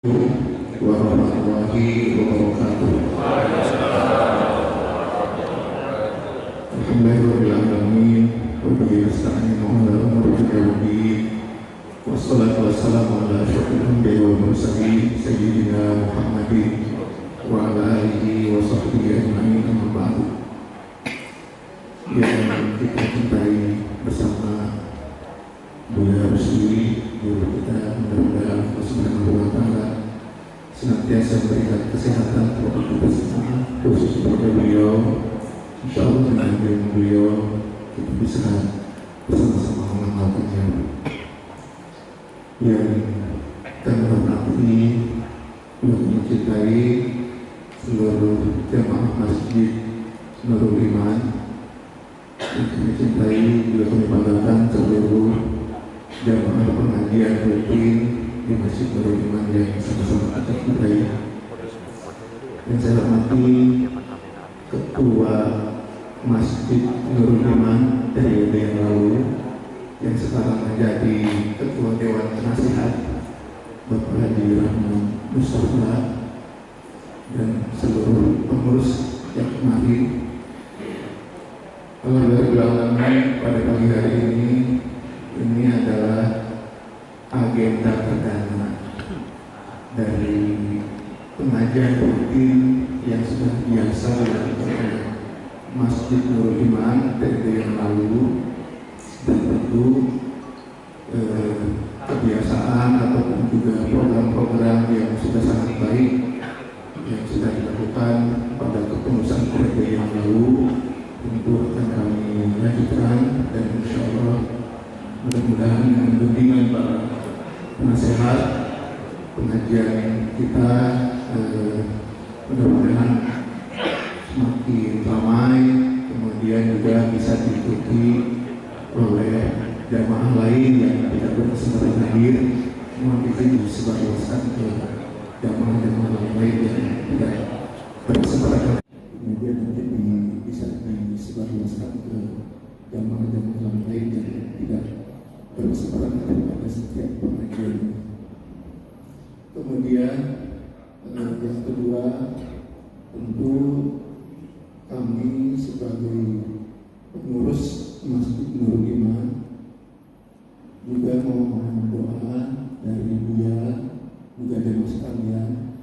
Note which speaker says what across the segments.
Speaker 1: warahmatullahi wabarakatuh. Alhamdulillahirrahmanirrahim. Wabillahi nasta'in ala umuri dunya. Wassalatu wassalamu ala asyrofil anbiya'i wal mursalin sayyidina Muhammadin wa ala alihi wa sahbihi ajma'in, amma ba'du. Yang kita cintai bersama Buya Rusli, guru kita, mudah-mudahan Allah Subhanahu wa Ta'ala senantiasa memberikan kesehatan kepada kita semua, khusus kepada beliau. Insya Allah dengan ilmu beliau kita bisa bersama-sama mengamalkannya. Yang kami hormati, yang mencintai seluruh jamaah masjid Nurul Iman, yang kami cintai juga kami banggakan seluruh jamaah pengajian rutin di Masjid Nurul Iman yang sama-sama kita cintai. Yang saya hormati Ketua Masjid Nurul Iman periode yang lalu, yang sekarang menjadi Ketua Dewan Penasihat, Bapak Haji Rahman Mustafa, dan seluruh pengurus yang kemarin. Alhamdulillah, pada pagi hari ini adalah agenda perdana dari pengajian rutin yang sudah biasa dilakukan oleh Masjid Nurul Iman periode yang lalu, dan tentu kebiasaan ataupun juga program-program yang sudah sangat baik yang sudah dilakukan pada kepengurusan periode yang lalu tentu akan kami lanjutkan, dan insya Allah mudah-mudahan dengan bimbingan para penasehat pengajian kita mudah-mudahan semakin ramai, kemudian juga bisa diikuti oleh jamaah lain yang tidak berkesempatan hadir, mohon izin disebarluaskan ke jamaah-jamaah lain yang tidak berkesempatan. Kemudian nanti bisa disebarluaskan ke jamaah-jamaah lain yang tidak berkesempatan hadir pada setiap pengajian. Kemudian yang kedua, tentu kami sebagai pengurus Masjid Nurul Iman juga memohon doa dari Buya juga dari sekalian.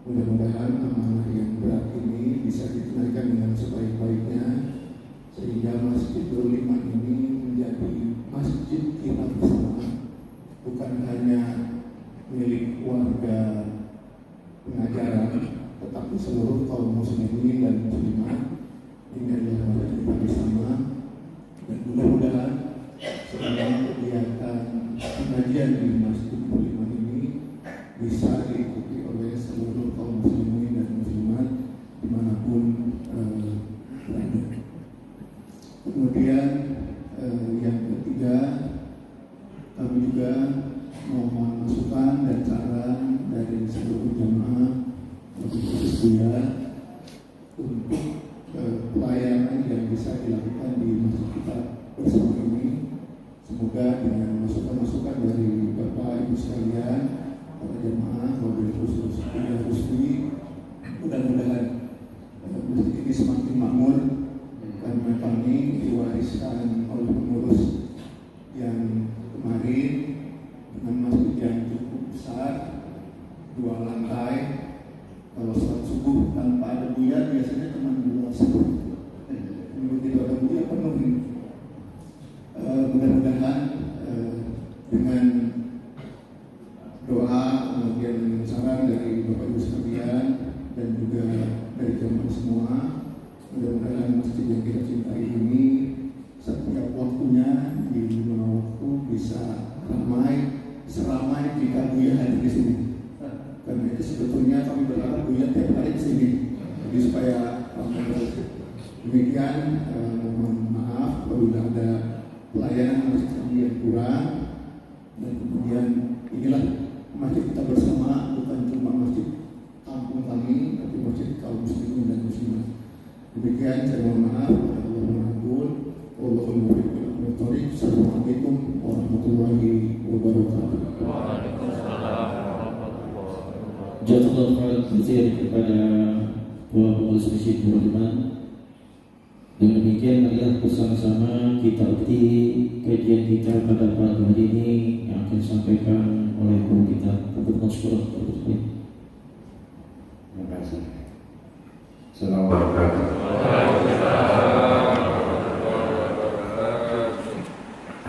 Speaker 1: Mudah-mudahan amanah yang berat ini bisa ditunaikan dengan sebaik-baiknya, sehingga Masjid Nurul Iman ini menjadi masjid kita bersama, bukan hanya milik warga pengajaran, tetapi seluruh kaum muslimin dan muslimat. Ini adalah wajib kita bersama, dan mudah-mudahan semua kegiatan pengajian di Masjid Nurul Iman ini bisa diikuti oleh seluruh kaum muslimin dan muslimat dimanapun berada. Kemudian yang ketiga, kami juga mohon masukan dan saran dari seluruh jamaah khusus Buya untuk pelayanan yang bisa dilakukan di masjid kita bersama ini. Semoga dengan masukan-masukan dari Bapak Ibu sekalian, para jamaah, wabil khusus Buya Rusli, mudah-mudahan masjid ini semakin makmur, karena kami diwariskan oleh pengurus yang kemarin dengan masjid yang cukup besar, 2 lantai. Kalau sholat subuh tanpa ada Buya biasanya cuma 2 subuh. Begitu ada Buya penuh ini. Mudah-mudahan dengan doa, kemudian dengan saran dari Bapak Ibu sekalian dan juga dari jamaah semua, mudah-mudahan masjid yang kita cintai ini setiap waktunya di 5 waktu bisa ramai, seramai jika Buya hadir di sini. Karena itu sebetulnya kami berharap Buya tiap hari di sini, jadi supaya demikian. Mohon maaf apabila ada pelayanan masjid kami yang kurang, dan kemudian inilah masjid kita bersama, bukan cuma masjid kampung kami, tapi masjid kaum muslimin dan muslimat. Demikian saya mohon maaf. Assalamualaikum warahmatullahi wabarakatuh.
Speaker 2: Jazakallahu khairan katsir kepada pengurus Masjid Nurul Iman. Dengan demikian marilah bersama-sama kita ikuti kajian kita pada pagi hari ini yang akan disampaikan oleh guru kita. Terima kasih.
Speaker 3: Terima kasih. Assalamualaikum warahmatullahi wabarakatuh.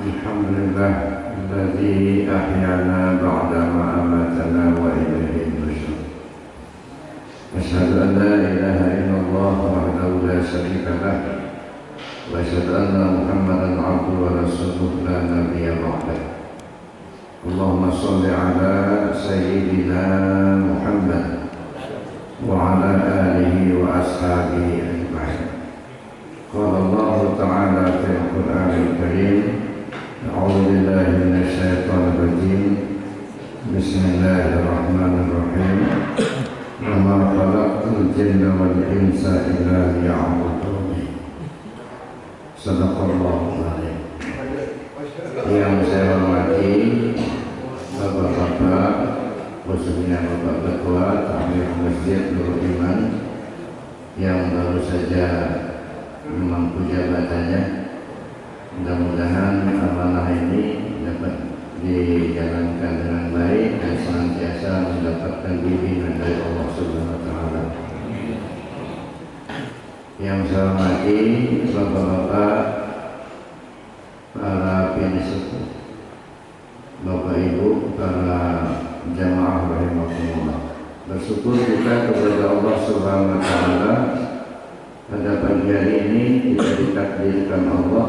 Speaker 3: Alhamdulillah alladzi ahyana ba'da ma amatana wa ilaihi nusyur. Asyhadu an la ilaha illallah wahdahu la syarika lah wa asyhadu anna Muhammadan abduhu wa rasuluhu la nabiyya ba'dahu. Allahumma shalli ala sayyidina Muhammad wa ala alihi wa ashabihi ajma'in. Qala Allah ta'ala fil Qur'anil Karim, a'udzu billahi minasy syaithanir rajim. Bismillahirrahmanirrahim. Wa ma khalaqtul jinna wal insa illa liya'budun. Shadaqallahul azim. Yang saya hormati Bapak-bapak, khususnya Bapak Ketua Takmir Masjid Nurul Iman yang baru saja memangku jabatannya. Mudah-mudahan amanah ini dapat dijalankan dengan baik dan senantiasa mendapatkan bimbingan dari Allah Subhanahu wa taala. Yang saya hormati Bapak-bapak, para penisepuh, Bapak Ibu, para jamaah rahimahumullah. Bersyukur kita kepada Allah Subhanahu wa taala pada pagi hari ini kita ditakdirkan Allah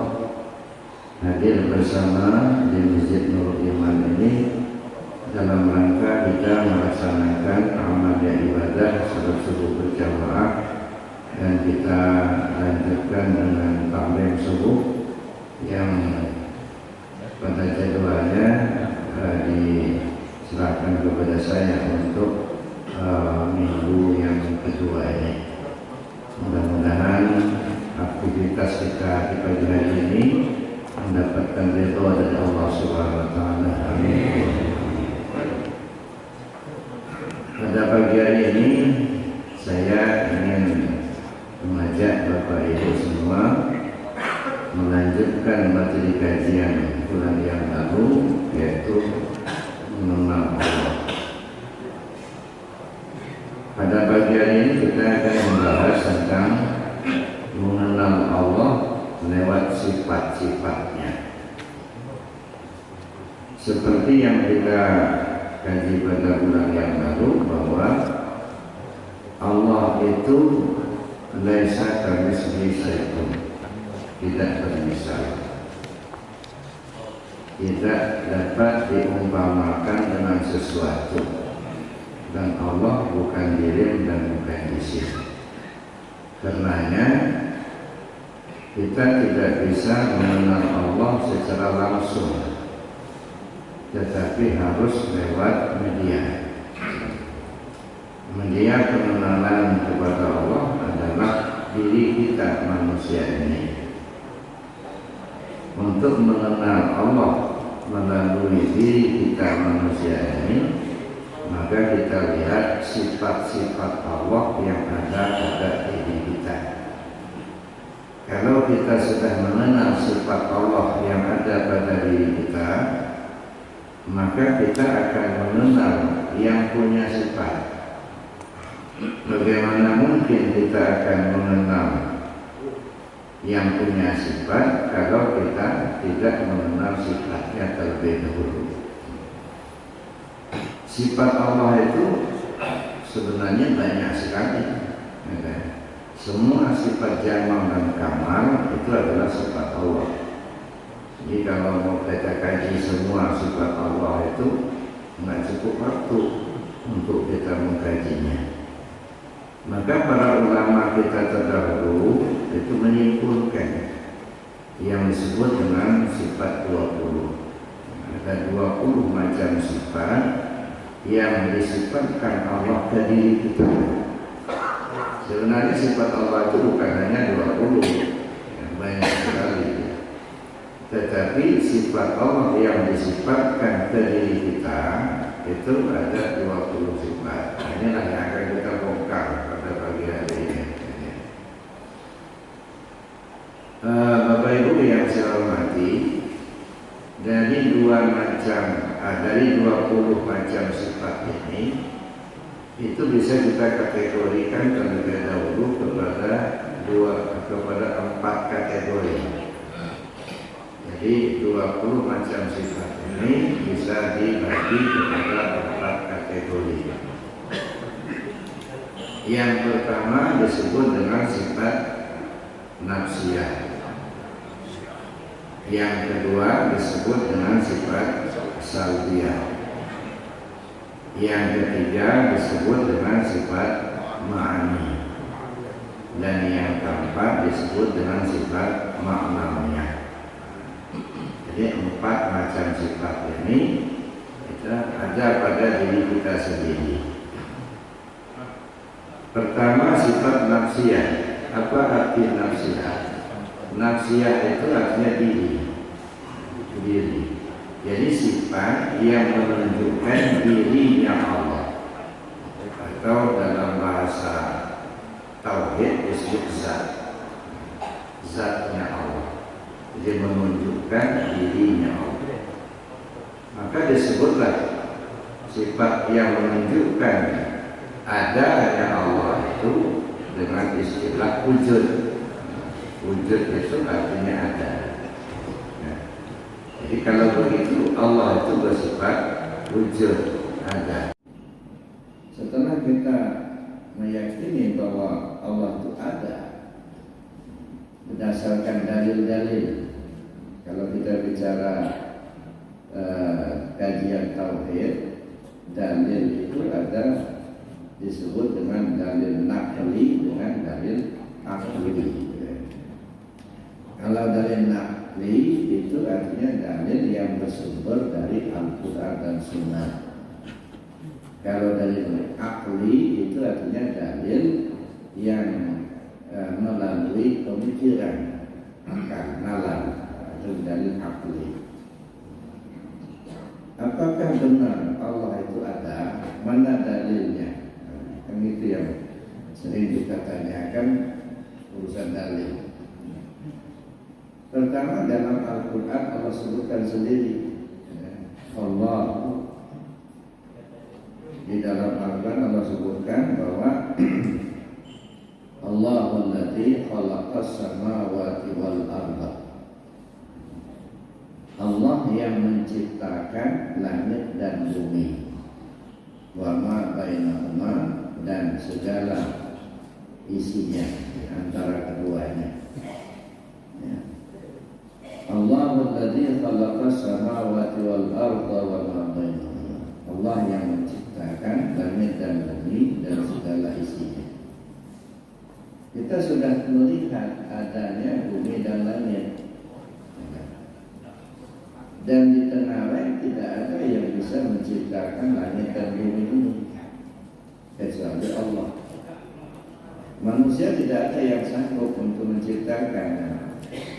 Speaker 3: hadir bersama di Masjid Nurul Iman ini dalam rangka kita melaksanakan amalia ibadah salat subuh berjamaah, dan kita lanjutkan dengan taklim subuh yang pada jadwalnya diserahkan kepada saya untuk minggu yang kedua ini. Mudah-mudahan aktivitas kita di pagi hari ini mendapatkan ridho dari Allah Subhanahu wa taala. Amin. Pada pagi hari ini saya ingin mengajak Bapak Ibu semua melanjutkan materi kajian bulan yang lalu, yaitu mengenal Allah. Pada pagi hari ini kita akan membahas tentang mengenal Allah lewat sifat-sifatnya. Seperti yang kita kaji pada bulan yang lalu, bahwa Allah itu laisa kamitslihi syai'un, tidak bermisal, tidak dapat diumpamakan dengan sesuatu, dan Allah bukan dirim dan bukan isim. Karenanya kita tidak bisa mengenal Allah secara langsung, tetapi harus lewat media. Media pengenalan kepada Allah adalah diri kita manusia ini. Untuk mengenal Allah melalui diri kita manusia ini, maka kita lihat sifat-sifat Allah yang ada pada diri kita. Kalau kita sudah mengenal sifat Allah yang ada pada diri kita, maka kita akan mengenal yang punya sifat. Bagaimana mungkin kita akan mengenal yang punya sifat kalau kita tidak mengenal sifatnya terlebih dahulu? Sifat Allah itu sebenarnya banyak sekali. Semua sifat jamal dan kamal itu adalah sifat Allah. Jadi kalau mau kita kaji semua sifat Allah itu nggak cukup waktu untuk kita mengkajinya. Maka para ulama kita terdahulu itu menyimpulkan yang disebut dengan sifat 20. Ada 20 macam sifat yang disifatkan Allah ke diri kita. Sebenarnya sifat Allah itu bukan hanya 20, banyak sekali. Tetapi sifat Allah yang disifatkan ke diri kita itu ada 20 sifat. dari 20 macam sifat ini itu bisa kita kategorikan terlebih dahulu kepada 4 kategori. Jadi 20 macam sifat ini bisa dibagi kepada 4 kategori. Yang pertama disebut dengan sifat nafsiyah. Yang kedua disebut dengan sifat salbiyah. Yang ketiga disebut dengan sifat ma'ani. Dan yang keempat disebut dengan sifat ma'nawiyah. Jadi 4 macam sifat ini kita ada pada diri kita sendiri. Pertama, sifat nafsiyah. Apa arti nafsiyah? Nafsiyah itu artinya diri. Jadi sifat yang menunjukkan dirinya Allah, atau dalam bahasa tauhid disebut zatnya Allah. Jadi menunjukkan dirinya Allah. Maka disebutlah sifat yang menunjukkan adanya Allah itu dengan istilah wujud. Wujud itu artinya ada. Nah, jadi kalau begitu Allah itu bersifat wujud, ada. Setelah kita meyakini bahwa Allah itu ada berdasarkan dalil-dalil, kalau kita bicara kajian tauhid, dalil itu ada disebut dengan dalil naqli dengan dalil akli. Kalau dalil naqli itu artinya dalil yang bersumber dari Al-Quran dan Sunnah. Kalau dalil akli itu artinya dalil yang melalui pemikiran, akal, nalar, itu dalil akli. Apakah benar Allah itu ada? Mana dalilnya? Kan itu yang sering kita tanyakan urusan dalil. Pertama, dalam Al-Quran Allah sebutkan sendiri Allah. Di dalam Al-Quran Allah sebutkan bahwa Allahul ladzi khalaqas samawati wal arda. Allah yang menciptakan langit dan bumi, wa ma bainahuma, dan segala isinya di antara keduanya. Ya. Allahul ladzi khalaqas samawati wal arda wa ma bainahuma. Allah yang menciptakan langit dan bumi dan segala isinya. Kita sudah melihat adanya bumi dan langit. Dan di tengah lain tidak ada yang bisa menciptakan langit dan bumi ini kecuali Allah. Manusia tidak ada yang sanggup untuk menciptakan.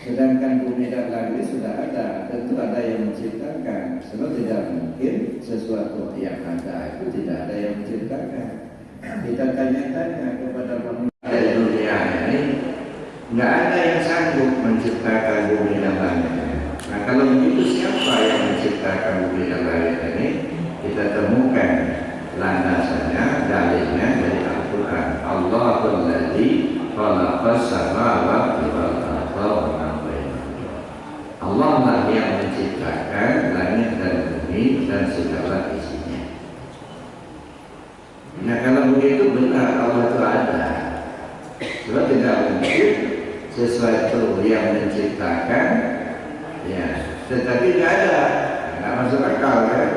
Speaker 3: Sedangkan bumi dan langit sudah ada, tentu ada yang menciptakan. Sebab tidak mungkin sesuatu yang ada itu tidak ada yang menciptakan. Kita tanya-tanya kepada manusia di dunia ini, nggak ada yang sanggup menciptakan bumi dan langit. Nah, kalau begitu siapa yang menciptakan bumi dan langit ini? Kita temukan landasannya, dalilnya dari Al-Quran. Allahul ladzi khalaqas samawati wal arda wa ma bainahuma. Allah lah yang menciptakan langit dan bumi dan segala isinya. Nah, kalau begitu benar Allah itu ada. Sebab tidak mungkin sesuatu yang menciptakan, ya, tetapi tidak ada, nggak masuk akal kan?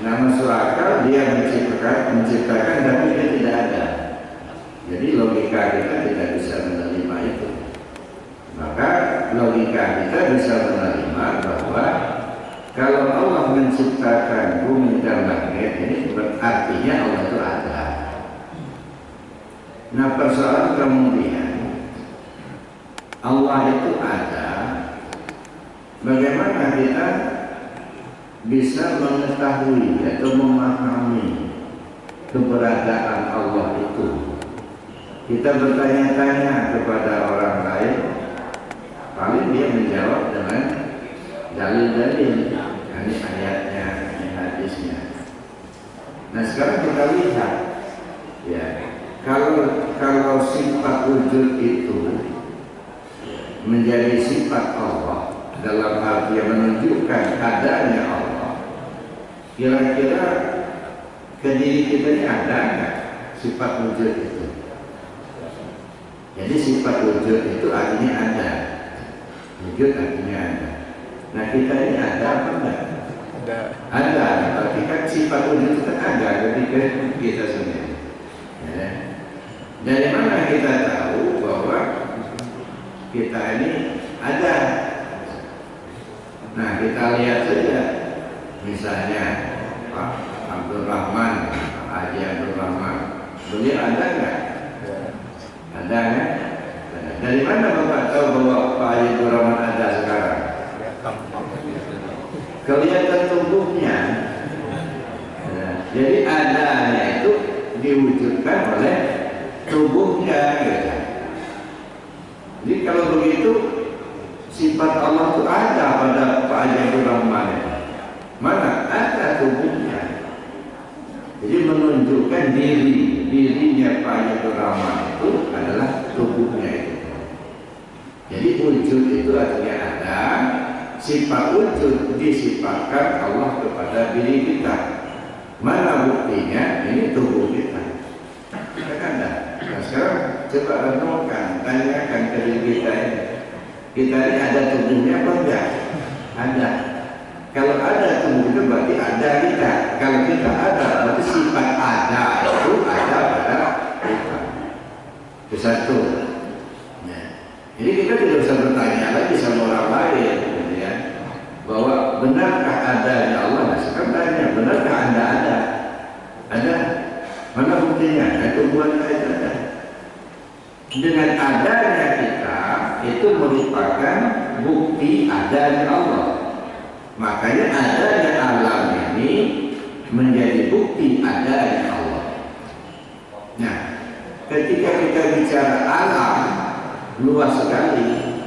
Speaker 3: Nggak masuk akal dia menciptakan tapi dia tidak ada. Jadi logika kita tidak bisa menerima itu. Maka logika kita bisa menerima bahwa kalau Allah menciptakan bumi dan langit ini berartinya Allah itu ada. Nah, persoalan kemudian Allah itu ada, bagaimana kita bisa mengetahui atau memahami keberadaan Allah itu? Kita bertanya-tanya kepada orang lain, paling dia menjawab dengan dalil-dalil. ini ayatnya, ini hadisnya. Nah sekarang kita lihat, ya, kalau sifat wujud itu menjadi sifat Allah dalam arti yang menunjukkan adanya Allah, kira-kira ke diri kita ini ada nggak sifat wujud itu? Jadi sifat wujud itu artinya ada, wujud artinya ada. Nah kita ini ada apa enggak? Ada. Berarti kan sifat wujud itu ada ketika kita sendiri. Ya. Dari mana kita tahu bahwa kita ini ada? Nah kita lihat saja, misalnya Pak Abdul Rahman, Pak Haji Abdul Rahman, beliau ada nggak? Ada kan? Dari mana Bapak tahu bahwa Pak Haji Abdul Rahman ada sekarang? Kelihatan tubuhnya. Jadi adanya itu diwujudkan oleh tubuhnya. Gitu. Jadi kalau begitu sifat Allah itu ada pada Pak Haji Abdul Rahman. Mana? Ada tubuhnya. Jadi menunjukkan dirinya Pak Haji Abdul Rahman itu adalah tubuhnya itu. Jadi wujud itu artinya ada. Sifat wujud disifatkan Allah kepada diri kita. Mana buktinya? Ini tubuh kita. Ada. Nah sekarang coba renungkan, tanyakan ke diri kita ini. Kita ini ada tubuhnya apa enggak? Ada. Kalau ada tubuh itu berarti ada kita. Kalau kita ada, berarti sifat ada itu ada pada kita. Itu satu. Nah, ini kita tidak bisa bertanya lagi sama orang lain, gitu ya. Bahwa benarkah adanya Allah? Nah, sekarang tanya, benarkah Anda ada? Ada. Mana buktinya? Itu buat saya ada. Dengan adanya kita itu merupakan bukti adanya Allah. Makanya adanya alam ini menjadi bukti adanya Allah. Nah, ketika kita bicara alam luas sekali,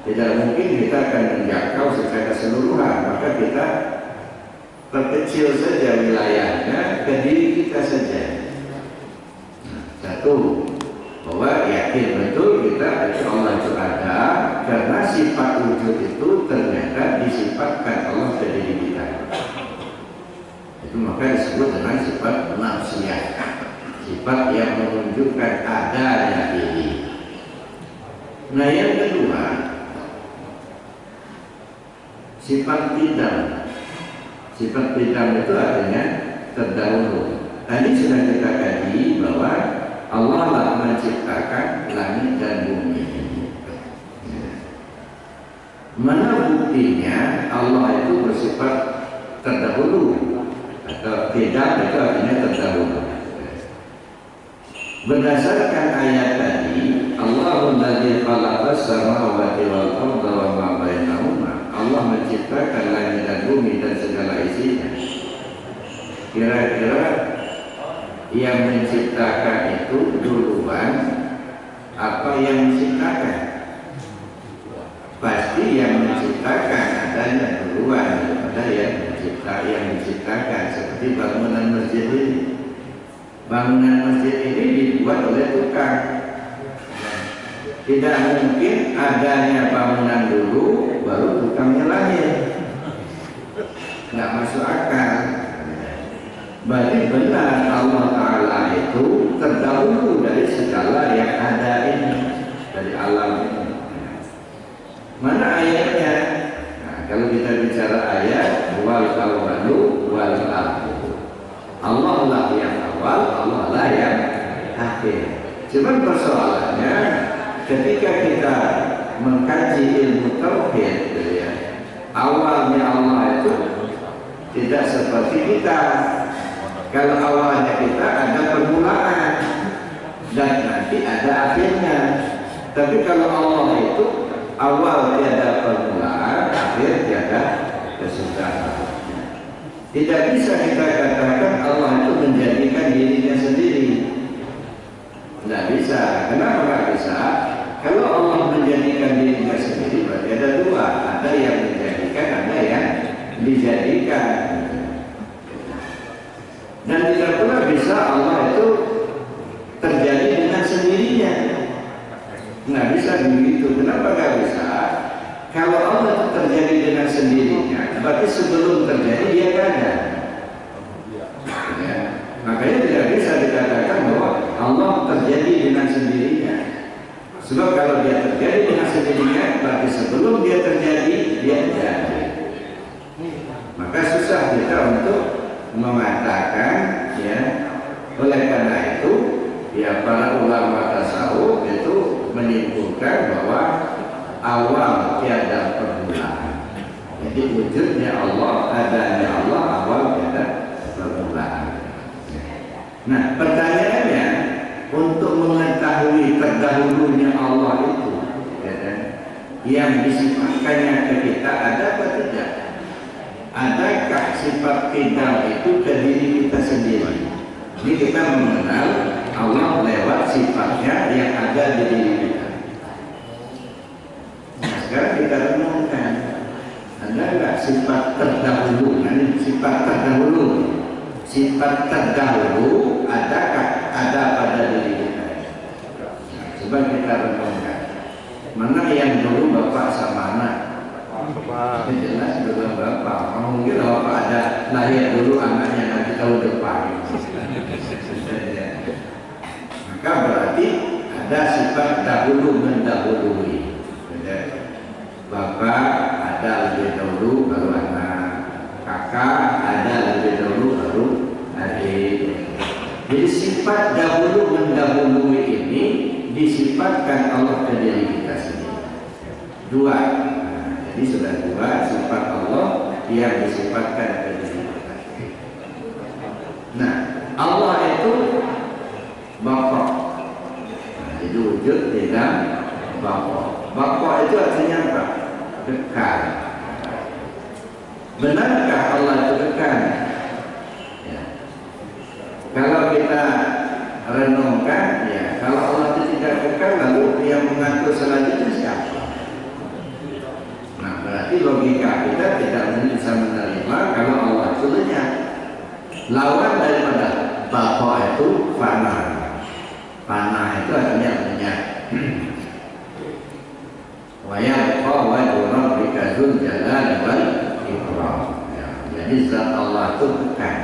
Speaker 3: tidak mungkin kita akan menjangkau secara keseluruhan. Maka kita perkecil saja wilayahnya ke diri kita saja. Nah, satu, bahwa yakin betul kita Allah itu ada karena sifat wujud itu ternyata disifatkan Allah ke diri kita. Itu maka disebut dengan sifat nafsiyah, sifat yang menunjukkan adanya diri. Nah yang kedua, sifat bidang. Sifat bidang itu artinya terdahulu. Tadi sudah kita kaji bahwa Allah lah menciptakan langit dan bumi ini. Mana buktinya Allah itu bersifat terdahulu atau tidak? Itu artinya terdahulu. Berdasarkan ayat tadi, Allahul ladzi khalaqas samawati wal arda wa ma bainahuma. Allah menciptakan langit dan bumi dan segala isinya. Kira-kira yang menciptakan itu duluan apa yang menciptakan? Pasti yang menciptakan adanya duluan daripada yang menciptakan. Seperti bangunan masjid ini. Bangunan masjid ini dibuat oleh tukang. Tidak mungkin adanya bangunan dulu baru tukangnya lahir. Nggak masuk akal. Berarti benar Allah Ta'ala itu terdahulu dari segala yang ada ini, dari alam ini. Mana ayatnya? Nah, kalau kita bicara ayat wal awwalu wal akhiru. Allah lah yang awal, Allah lah yang akhir. Cuman persoalannya ketika kita mengkaji ilmu tauhid, ya, awalnya Allah itu tidak seperti kita. Kalau awalnya kita ada permulaan dan nanti ada akhirnya. Tapi kalau Allah itu awal tiada permulaan, akhir tiada kesudahan. Tidak bisa kita katakan Allah itu menjadikan dirinya sendiri. Tidak bisa. Kenapa tidak bisa? Kalau Allah menjadikan dirinya sendiri berarti ada dua. Ada yang menjadikan, ada yang bisa Allah itu terjadi dengan sendirinya. Nggak bisa begitu. Kenapa nggak bisa? Kalau Allah itu terjadi dengan sendirinya, berarti sebelum terjadi dia nggak ada. Ya. Makanya tidak bisa dikatakan bahwa Allah terjadi dengan sendirinya. Sebab kalau dia terjadi dengan sendirinya, berarti sebelum dia terjadi dia jadi. Maka susah kita untuk mengatakan, ya. Oleh karena itu, ya para ulama tasawuf itu menyimpulkan bahwa awal tiada permulaan. Jadi wujudnya Allah, adanya Allah, awal tiada permulaan. Nah, pertanyaannya untuk mengetahui terdahulunya Allah itu, ya, yang disifatkannya ke kita ada apa tidak? Adakah sifat qidam itu ke diri kita sendiri? Ini kita mengenal Allah lewat sifatnya yang ada di diri kita. Nah, sekarang kita renungkan, ada nggak sifat terdahulu? Nah, ini sifat terdahulu. Sifat terdahulu adakah ada pada diri kita? Nah, coba kita renungkan. Mana yang dulu bapak sama anak? Jelas dulu bapak. Mungkin bapak ada lahir dulu anaknya nanti tahun depan. Maka berarti ada sifat dahulu mendahului. Bapak ada lebih dahulu baru anak, kakak ada lebih dahulu baru adik. Jadi sifat dahulu mendahului ini disifatkan Allah ke diri kita sendiri. Dua. Jadi sudah dua sifat Allah yang disifatkan ke diri kita. Nah, Allah itu Bapa. Nah, jadi wujud tidak Bapa. Bapa itu artinya apa? Kekal. Benarkah Allah itu kekal? Ya. Kalau kita renungkan, ya, kalau Allah itu tidak kekal, lalu yang mengatur selanjutnya siapa? Nah, berarti logika kita tidak bisa menerima kalau Allah itu lenyap. Lawan daripada Bapa itu fana. Fana itu artinya lenyap. Wa yabqa wajhu rabbika dzul jalali wal ikram. Jadi zat Allah itu kekal.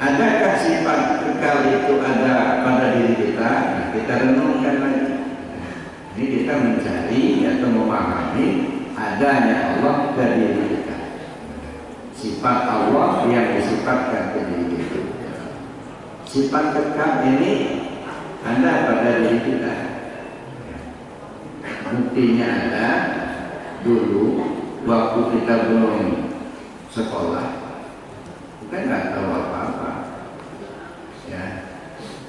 Speaker 3: Adakah sifat kekal itu ada pada diri kita? Nah, kita renungkan lagi. Ini kita mencari atau memahami adanya Allah ke diri kita. Sifat Allah yang disifatkan ke diri kita. Sifat kekal ini ada pada diri kita. Buktinya ada dulu waktu kita belum sekolah, kita nggak tahu apa-apa, ya,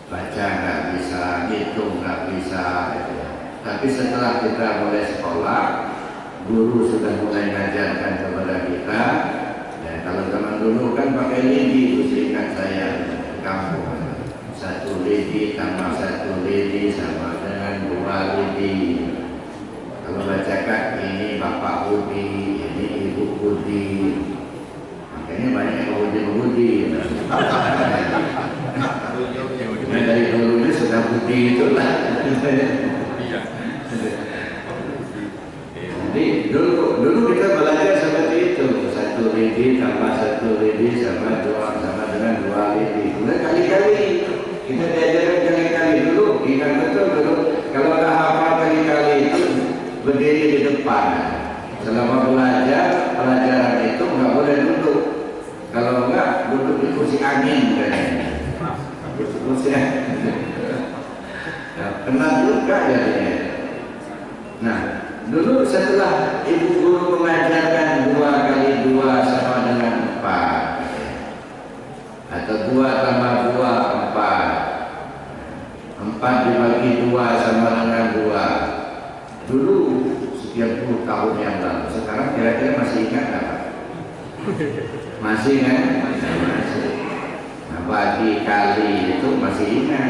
Speaker 3: baca nggak bisa, hitung nggak bisa, ya. Tapi setelah kita mulai sekolah, guru sudah mulai mengajarkan kepada kita. Ya, kalau zaman dulu kan pakai lidi, usikan saya di kampung. 1 lidi tambah 1 lidi sama dengan 2 lidi. Kalau bacakan ini Bapak Budi, ini Ibu Budi. Makanya banyak Budi. Nah, dari dulunya sudah Budi itulah. Jadi dulu kita belajar seperti itu, 1 lidi tambah 1 lidi sama dengan 2 lidi. Kemudian kali-kali kita diajarkan kali-kali dulu, ingat betul dulu. Kalau nggak hafal kali-kali itu berdiri di depan. Selama belajar pelajaran itu nggak boleh duduk. Kalau nggak duduk di kursi angin, kursi angin. Nah, pernah juga ya ini. Nah, dulu setelah ibu guru mengajarkan 2 kali 2 sama dengan 4, atau 2 tambah 2 4, 4 dibagi 2 sama dengan 2. Dulu sekian puluh tahun yang lalu. Sekarang kira-kira masih ingat nggak Pak? Masih kan? Masih. Nah, bagi kali itu masih ingat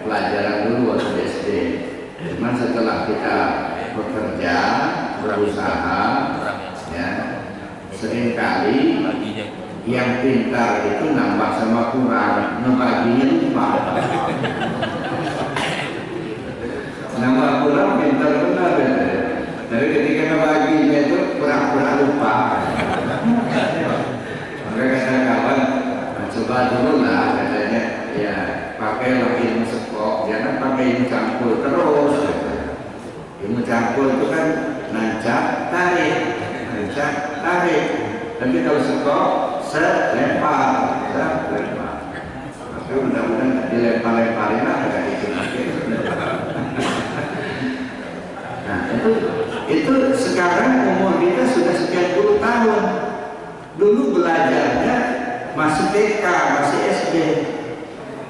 Speaker 3: pelajaran dulu waktu SD. Cuma setelah kita bekerja, berusaha, ya, seringkali Yang pintar itu nambah sama kurang, ngebaginya lupa. Nambah kurang pintar benar ya. Tapi ketika ngebaginya itu pura-pura lupa. Maka kata kawan, coba dulu lah katanya, ya pakailah ilmu sekop, jangan pakai ilmu campur terus. Ilmu campur itu kan nancap tarik, nancap tarik. Tapi kalau sekop selempar. Maka mudah-mudahan dilempar-lemparin lah kayak gitu. Nah itu sekarang umur kita sudah sekian puluh tahun. Dulu belajarnya masih TK, masih SD.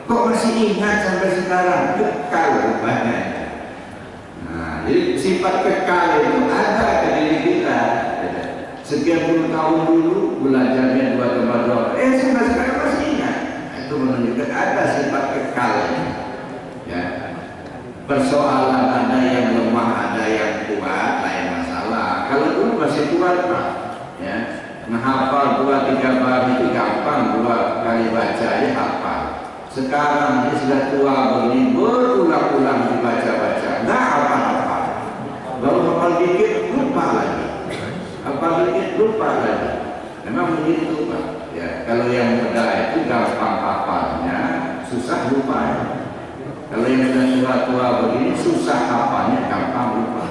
Speaker 3: Kok masih ingat sampai sekarang? Kekal rupanya. Nah, jadi sifat kekal itu ada ke diri kita. Sekian puluh tahun dulu belajarnya 2 tambah 2. Sampai sekarang masih ingat. Itu menunjukkan ada sifat kekal. Ya. Persoalan ada yang lemah, ada yang kuat, lain masalah. Kalau dulu masih kuat Pak, ya. Menghafal 2-3 bab itu gampang, 2 kali baca ya hafal. Sekarang dia sudah tua begini, berulang-ulang dibaca-baca, nggak apa-apa. Baru hafal dikit lupa lagi, hafal dikit lupa lagi. Memang begitu Pak. Ya, kalau yang muda itu gampang hafalnya, susah lupa. Kalau yang sudah tua-tua begini susah hafalnya, gampang lupa.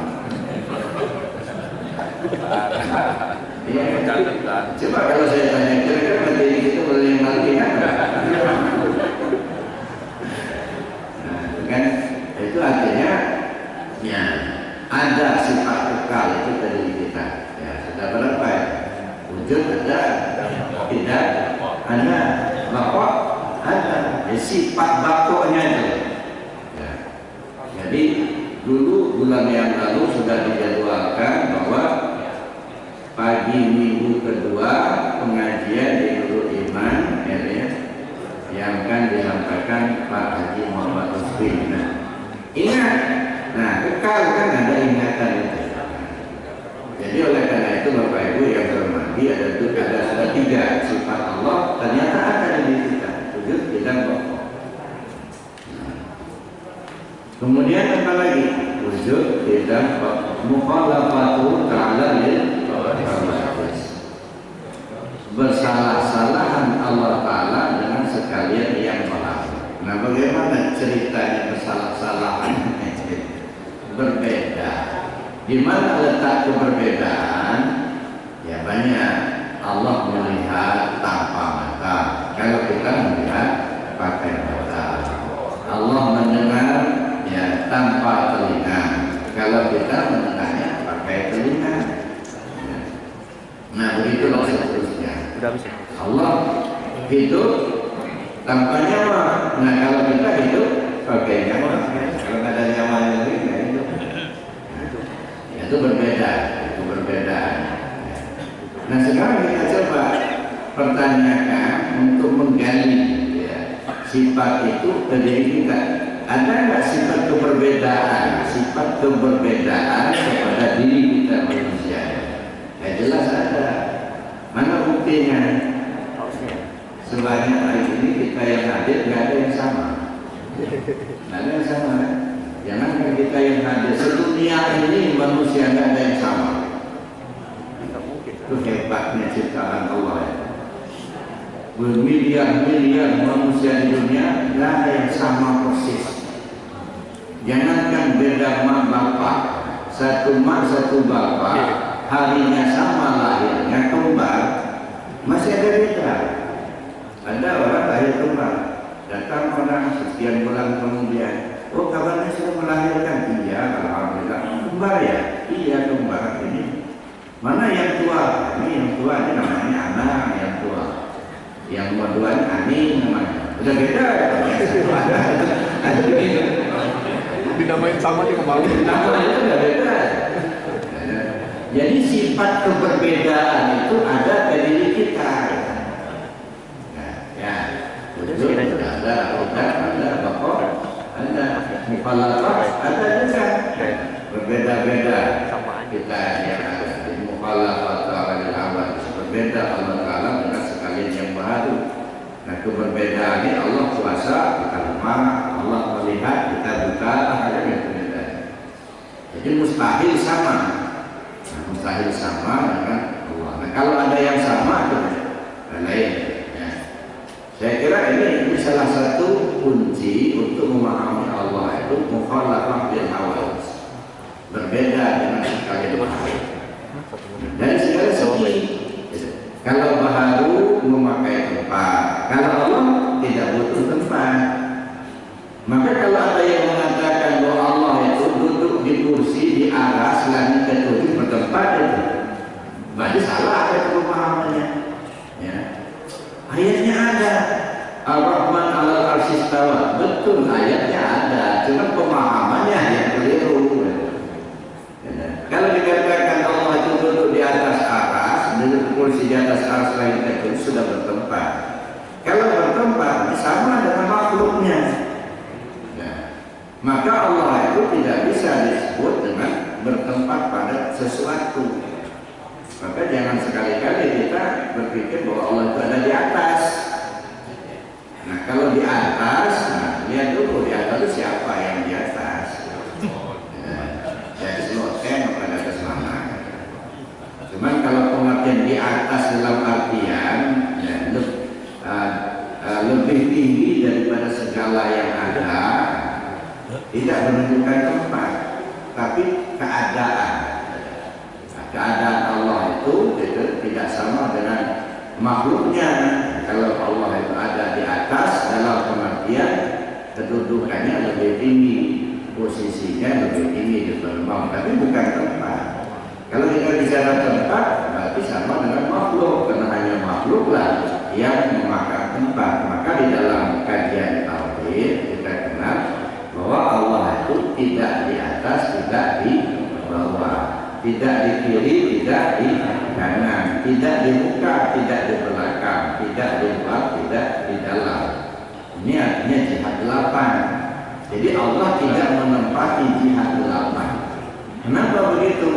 Speaker 3: Ya, coba kalau saya tanya kira-kira materi kita boleh yang lagi kan? Nah, kan itu artinya ya ada sifat kekal itu dari kita. Ya sudah berapa ya? Wujud ada, tidak ada, bapak ada. Ya, sifat bapaknya itu. Ya. Jadi dulu bulan yang lalu sudah dijadwalkan bahwa pagi minggu kedua pengajian di Nurul Iman yang akan disampaikan Pak Haji Muhammad Rusfi. Nah, ingat, nah kekal kan ada ingatan itu. Jadi oleh karena itu Bapak Ibu yang terhormati ada sudah 3 sifat Allah ternyata ada di kita, wujud, tidak pokok. Kemudian apa lagi? Wujud, tidak pokok. Mukhalafatu ta'ala lil bersalah-salahan Allah Ta'ala dengan sekalian yang melarang. Nah bagaimana ceritanya bersalah-salahan? Berbeda. Di mana letak keberbedaan? Ya banyak. Allah melihat tanpa mata. Kalau kita melihat pakai mata. Allah mendengar ya tanpa telinga. Kalau kita mendengarnya pakai telinga. Nah begitulah seterusnya. Allah hidup tanpa nyawa. Nah kalau kita hidup pakai nyawa. Kalau nggak ada nyawa yang lain nggak hidup. Nah, itu berbeda. Itu perbedaan. Nah sekarang kita coba pertanyakan untuk menggali ya, sifat itu ke diri kita. Ada nggak sifat keberbedaan? Sifat keberbedaan kepada diri kita manusia. Ya jelas ada. Mana buktinya? Sebanyak hari ini kita yang hadir nggak ada yang sama. Nggak ada yang sama. Jangan kita yang hadir sedunia ini manusia nggak ada yang sama. Itu hebatnya ciptaan Allah ya. Bermiliar-miliar manusia di dunia nggak ada yang sama persis. Jangankan beda mak bapak, satu mak satu bapak. Harinya sama lahirnya kembar, masih ada beda. Ada orang lahir kembar, datang orang sekian bulan kemudian, oh kabarnya sudah melahirkan. Iya, alhamdulillah. Kembar ya? Iya kembar ini. Mana yang tua? Ini yang tua, ini namanya anak yang tua. Yang nomor 2 ini Ani namanya. Udah beda ya?
Speaker 4: Dinamain sama di kemarin.
Speaker 3: Namanya udah beda. Jadi sifat keberbedaan itu ada pada diri kita. Nah, ya, wujud ada, pokok ada, mukhalafah ada juga. Berbeda-beda kita yang ada. Mukhalafah ta'ala berbeda Allah Ta'ala dengan sekalian yang keberbedaan ini Allah kuasa, kita lemah, Allah melihat, kita buta, ada perbedaan. Jadi mustahil sama. Nah, mustahil sama dengan Allah. Nah, kalau ada yang sama itu lain. Ya. Saya kira ini salah satu kunci untuk memahami Allah itu mukhalafah bil hawadits. Berbeda dengan sekali lain. Dan segala segi. Kalau baharu memakai tempat, kalau Allah tidak butuh tempat. Maka kalau ada yang mengatakan bahwa Allah itu duduk di kursi di aras langit ketujuh bertempat itu, berarti salah ada pemahamannya. Ya. Ayatnya ada. Ar-Rahman 'alal 'arsy istawa. Betul ayatnya ada, cuma pemahamannya yang keliru. Ya. Kalau dikatakan Allah itu duduk di atas aras, duduk kursi di atas aras langit itu sudah bertempat. Kalau bertempat sama dengan makhluknya. Ya. Maka Allah itu tidak bisa disebut dengan bertempat pada sesuatu. Maka jangan sekali-kali kita berpikir bahwa Allah itu ada di atas. Nah, kalau di atas, nah, lihat dulu di atas itu siapa yang di atas. Jadi seloten pada atas mana. Cuman kalau pengertian di atas dalam artian ya, lebih tinggi daripada segala yang ada, tidak menunjukkan tempat, tapi keadaan. Keadaan Allah itu tidak sama dengan makhluknya. Kalau Allah itu ada di atas dalam pengertian kedudukannya lebih tinggi, posisinya lebih tinggi di bawah, tapi bukan tempat. Kalau kita bicara tempat berarti sama dengan makhluk, karena hanya makhluklah yang memakan tempat. Maka di dalam kajian tauhid kita kenal bahwa Allah itu tidak di atas, tidak di bawah, tidak di kiri, tidak di kanan, tidak di muka, tidak di belakang, tidak di luar, tidak di dalam. Ini artinya jihad 8. Jadi Allah tidak menempati jihad 8. Kenapa begitu?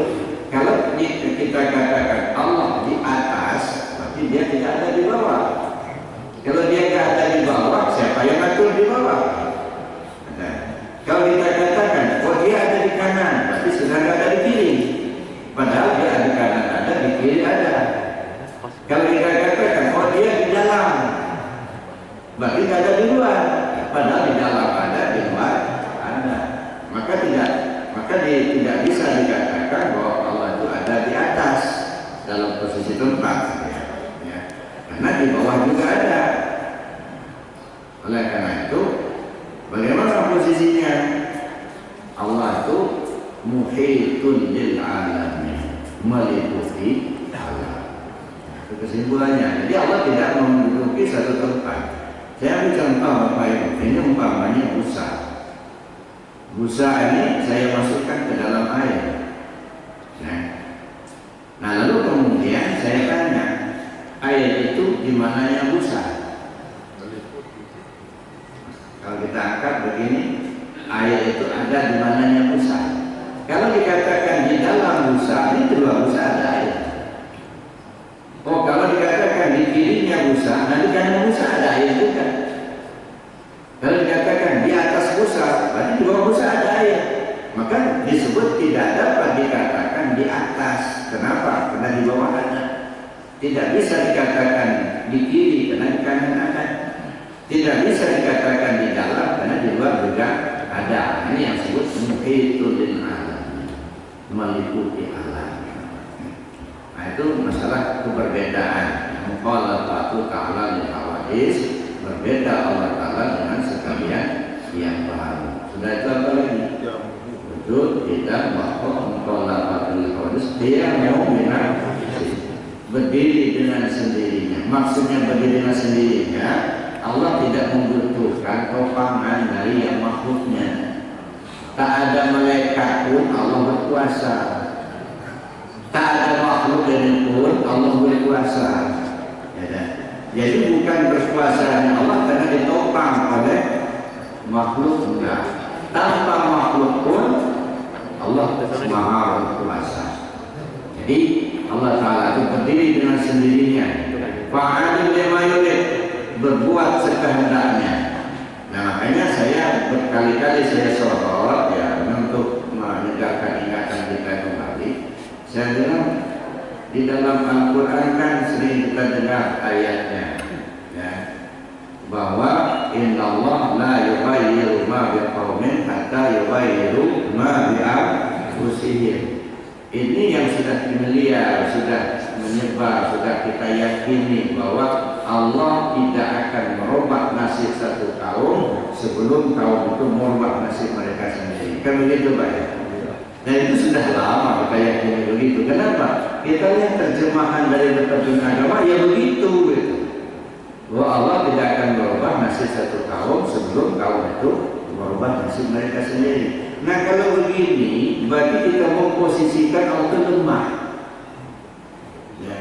Speaker 3: Kalau kita katakan Allah di atas, berarti dia tidak ada di bawah. Kalau dia tidak ada di bawah, siapa yang atur di bawah? Nah, kalau kita katakan, oh dia ada di kanan, berarti sudah tidak ada di kiri. Padahal dia ada di kanan ada, di kiri ada. Kalau kita katakan, oh dia di dalam, berarti tidak ada di luar. Padahal di dalam ada, di luar ada. Maka tidak bisa dikatakan bahwa Allah itu ada di atas dalam posisi tempat. Ya. Karena di bawah juga ada. Oleh karena itu, bagaimana posisinya? Allah itu muhitun lil alamin, meliputi alam. Itu kesimpulannya. Jadi Allah tidak menduduki satu tempat. Saya ambil contoh Bapak Ibu. Ini umpamanya busa. Busa ini saya masukkan ke dalam air. Nah lalu kemudian saya tanya, air itu di mananya busa? Kalau kita angkat begini, air itu ada di mananya busa. Kalau dikatakan di dalam busa, ini dua busa ada air. Oh, kalau dikatakan di kirinya busa, nanti kanan busa ada air juga. Kalau dikatakan di atas busa, berarti di bawah busa ada air. Maka disebut tidak dapat dikatakan di atas. Kenapa? Karena di bawah ada. Tidak bisa dikatakan di kiri karena di kanan ada. Tidak bisa dikatakan di dalam karena di luar juga ada. Ini yang disebut muhitul lil alam, meliputi alam. Nah itu masalah keberbedaan. Mukhalafatu ta'ala lil hawadits, berbeda Allah Ta'ala dengan sekalian yang baru. Sudah itu apa lagi? Wujud tidak bahwa mukhalafatul hawadits dia mau berdiri dengan sendirinya. Maksudnya berdiri dengan sendirinya, Allah tidak membutuhkan topangan dari yang makhluknya. Tak ada malaikat pun Allah berkuasa. Tak ada makhluk yang pun Allah berkuasa. Ya, jadi bukan berkuasanya Allah karena ditopang oleh makhluk, enggak. Tanpa makhluk pun Allah Maha berkuasa. Jadi Allah Ta'ala itu berdiri dengan sendirinya. Fa'alil lima yurid. berbuat sekehendaknya. Nah, makanya saya berkali-kali saya sorot ya untuk menegakkan ingatan kita kembali. Saya bilang di dalam Al-Quran kan sering kita dengar ayatnya ya, bahwa innallah la yughayyiru ma biqaumin hatta yughayyiru ma bi anfusihim. Ini yang sudah familiar, sudah menyebar, sudah kita yakini bahwa Allah tidak akan merubah nasib satu kaum sebelum kaum itu merubah nasib mereka sendiri. Kan begitu Pak ya? Dan itu sudah lama kita yakini begitu. Kenapa? Kita lihat terjemahan dari berbagai agama ya begitu gitu. Bahwa Allah tidak akan merubah nasib satu kaum sebelum kaum itu merubah nasib mereka sendiri. Nah kalau begini berarti kita memposisikan Allah itu lemah ya.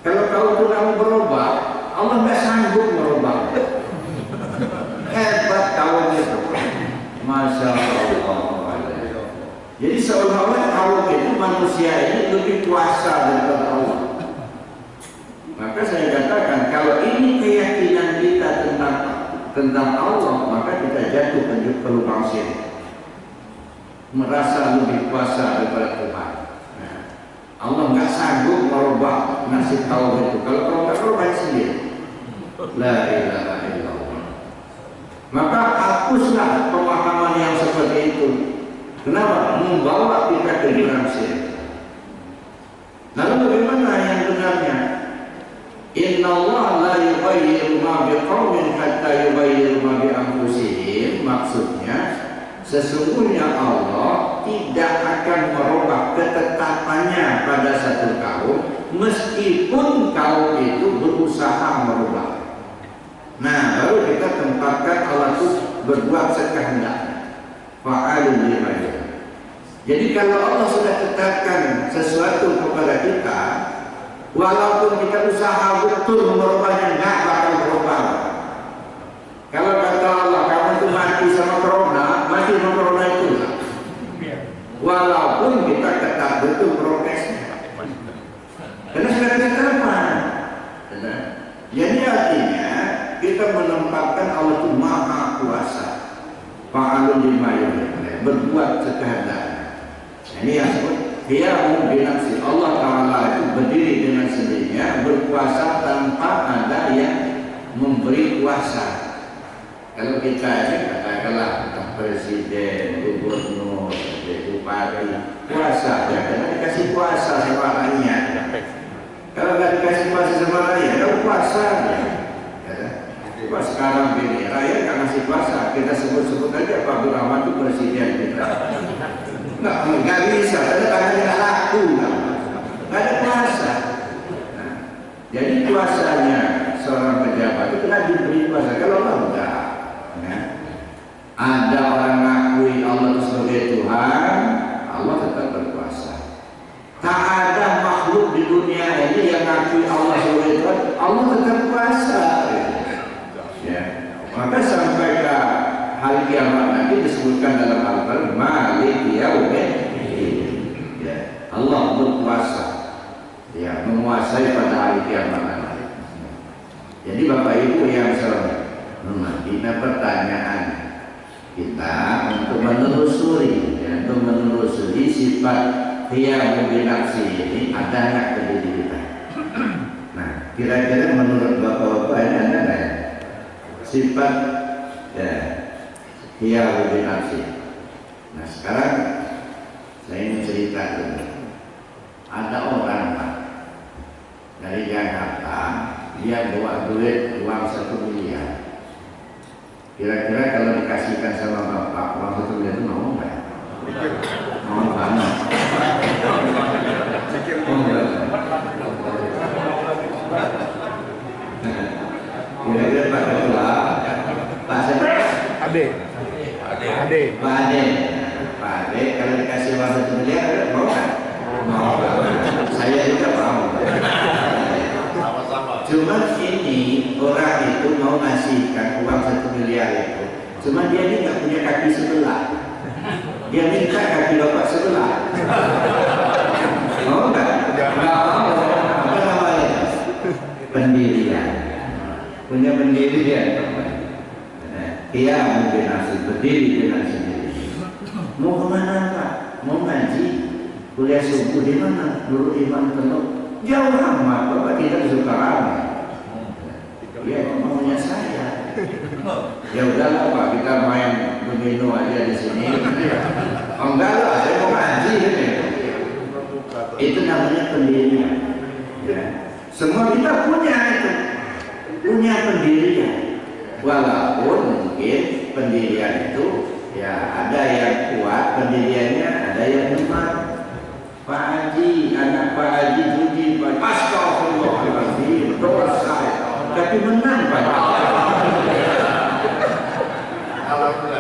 Speaker 3: Kalau kaum itu kamu berubah, Allah nggak sanggup merubah. Hebat kaum itu, Masya Allah. Jadi seolah-olah kaum itu manusia ini lebih kuasa daripada Allah. Maka saya katakan kalau ini keyakinan kita tentang Allah, maka kita jatuh ke lubang syirik, merasa lebih kuasa daripada Tuhan. Nah, Allah nggak sanggup merubah nasib kaum itu. Kalau kaum nggak merubah sendiri, la ilaha illallah. Maka hapuslah pemahaman yang seperti itu. Kenapa? Membawa kita ke jurang syirik. Lalu bagaimana yang benarnya? Inna Allah la yughayyiru ma biqaumin hatta yughayyiru ma bi anfusihim. Maksudnya sesungguhnya Allah tidak akan merubah ketetapannya pada satu kaum meskipun kaum itu berusaha merubah. Nah, baru kita tempatkan Allah itu berbuat sekehendaknya. Fa'alun lima yasha. Jadi kalau Allah sudah tetapkan sesuatu kepada kita, walaupun kita usaha betul merubahnya, nggak bakal berubah. Kalau kata Allah, kamu itu mati sama corona, mati sama corona itu. Walaupun kita ketat betul prokesnya, karena sudah ketetapan. Jadi artinya kita menempatkan Allah itu maha kuasa, fa'alun lima yasha, berbuat sekehendaknya. Ini yang disebut dia binafsi. Allah Ta'ala itu berdiri dengan sendirinya, berkuasa tanpa ada yang memberi kuasa. Kalau kita ini katakanlah presiden, gubernur, bupati, kuasa ya, karena dikasih kuasa sama rakyat. Kalau nggak dikasih kuasa sama rakyat, ada kuasa ya. Coba sekarang ini rakyat nggak ngasih kuasa, kita sebut-sebut aja Pak Abdurrahman itu presiden kita. Nggak bisa, karena tidak laku, nggak ada kuasa. Nah, jadi kuasanya seorang pejabat itu tidak diberi kuasa. Kalau enggak, ya, ada orang ngakui Allah itu sebagai Tuhan, Allah tetap berkuasa. Tak ada makhluk di dunia ini yang ngakui Allah sebagai Tuhan, Allah tetap kuasa. Ya, maka sampai ke hari kiamat nanti disebutkan dalam Al-Quran Malik Yaumiddin. Ya, Allah berkuasa, ya, menguasai pada hari kiamat nanti. Jadi Bapak Ibu yang selamat, ini pertanyaan kita untuk menelusuri, ya, untuk menelusuri sifat yang binafsi ini ada nggak ke diri kita? Nah, kira-kira menurut Bapak-Bapak ini ada nggak ya? Sifat ya dia binafsi. Nah sekarang saya ingin cerita dulu. Ada orang Pak dari Jakarta, dia bawa duit uang 1 miliar. Kira-kira kalau dikasihkan sama Bapak uang 1 miliar itu mau nggak? Mau banget. Kira-kira Pak Ketua, Pak Ade, Pak Ade, kalau dikasih uang 1 miliar, mau nggak? Mau. Saya juga mau. Cuma ini orang itu mau ngasihkan uang 1 miliar itu, cuma dia ini nggak punya kaki sebelah. Dia minta kaki Bapak sebelah. Mau nggak? Nggak mau. Apa namanya? Pendirian. punya pendirian. Ia mungkin asli berdiri dengan sendiri. Mau kemana Pak? Mau ngaji? Kuliah subuh di mana? Nurul Iman Penuh. Jauh amat, Bapak tidak suka ramai. Ya maunya saya. Ya udahlah Pak, kita main berminu aja di sini. Oh, enggak lah, saya mau ngaji gitu. Itu namanya pendirian. Ya. Semua kita punya itu, punya pendirian. Walaupun mungkin pendirian itu ya ada yang kuat pendiriannya, ada yang lemah. Pak Haji, anak Pak Haji Judi, astagfirullahaladzim, dosa, tapi menang Pak.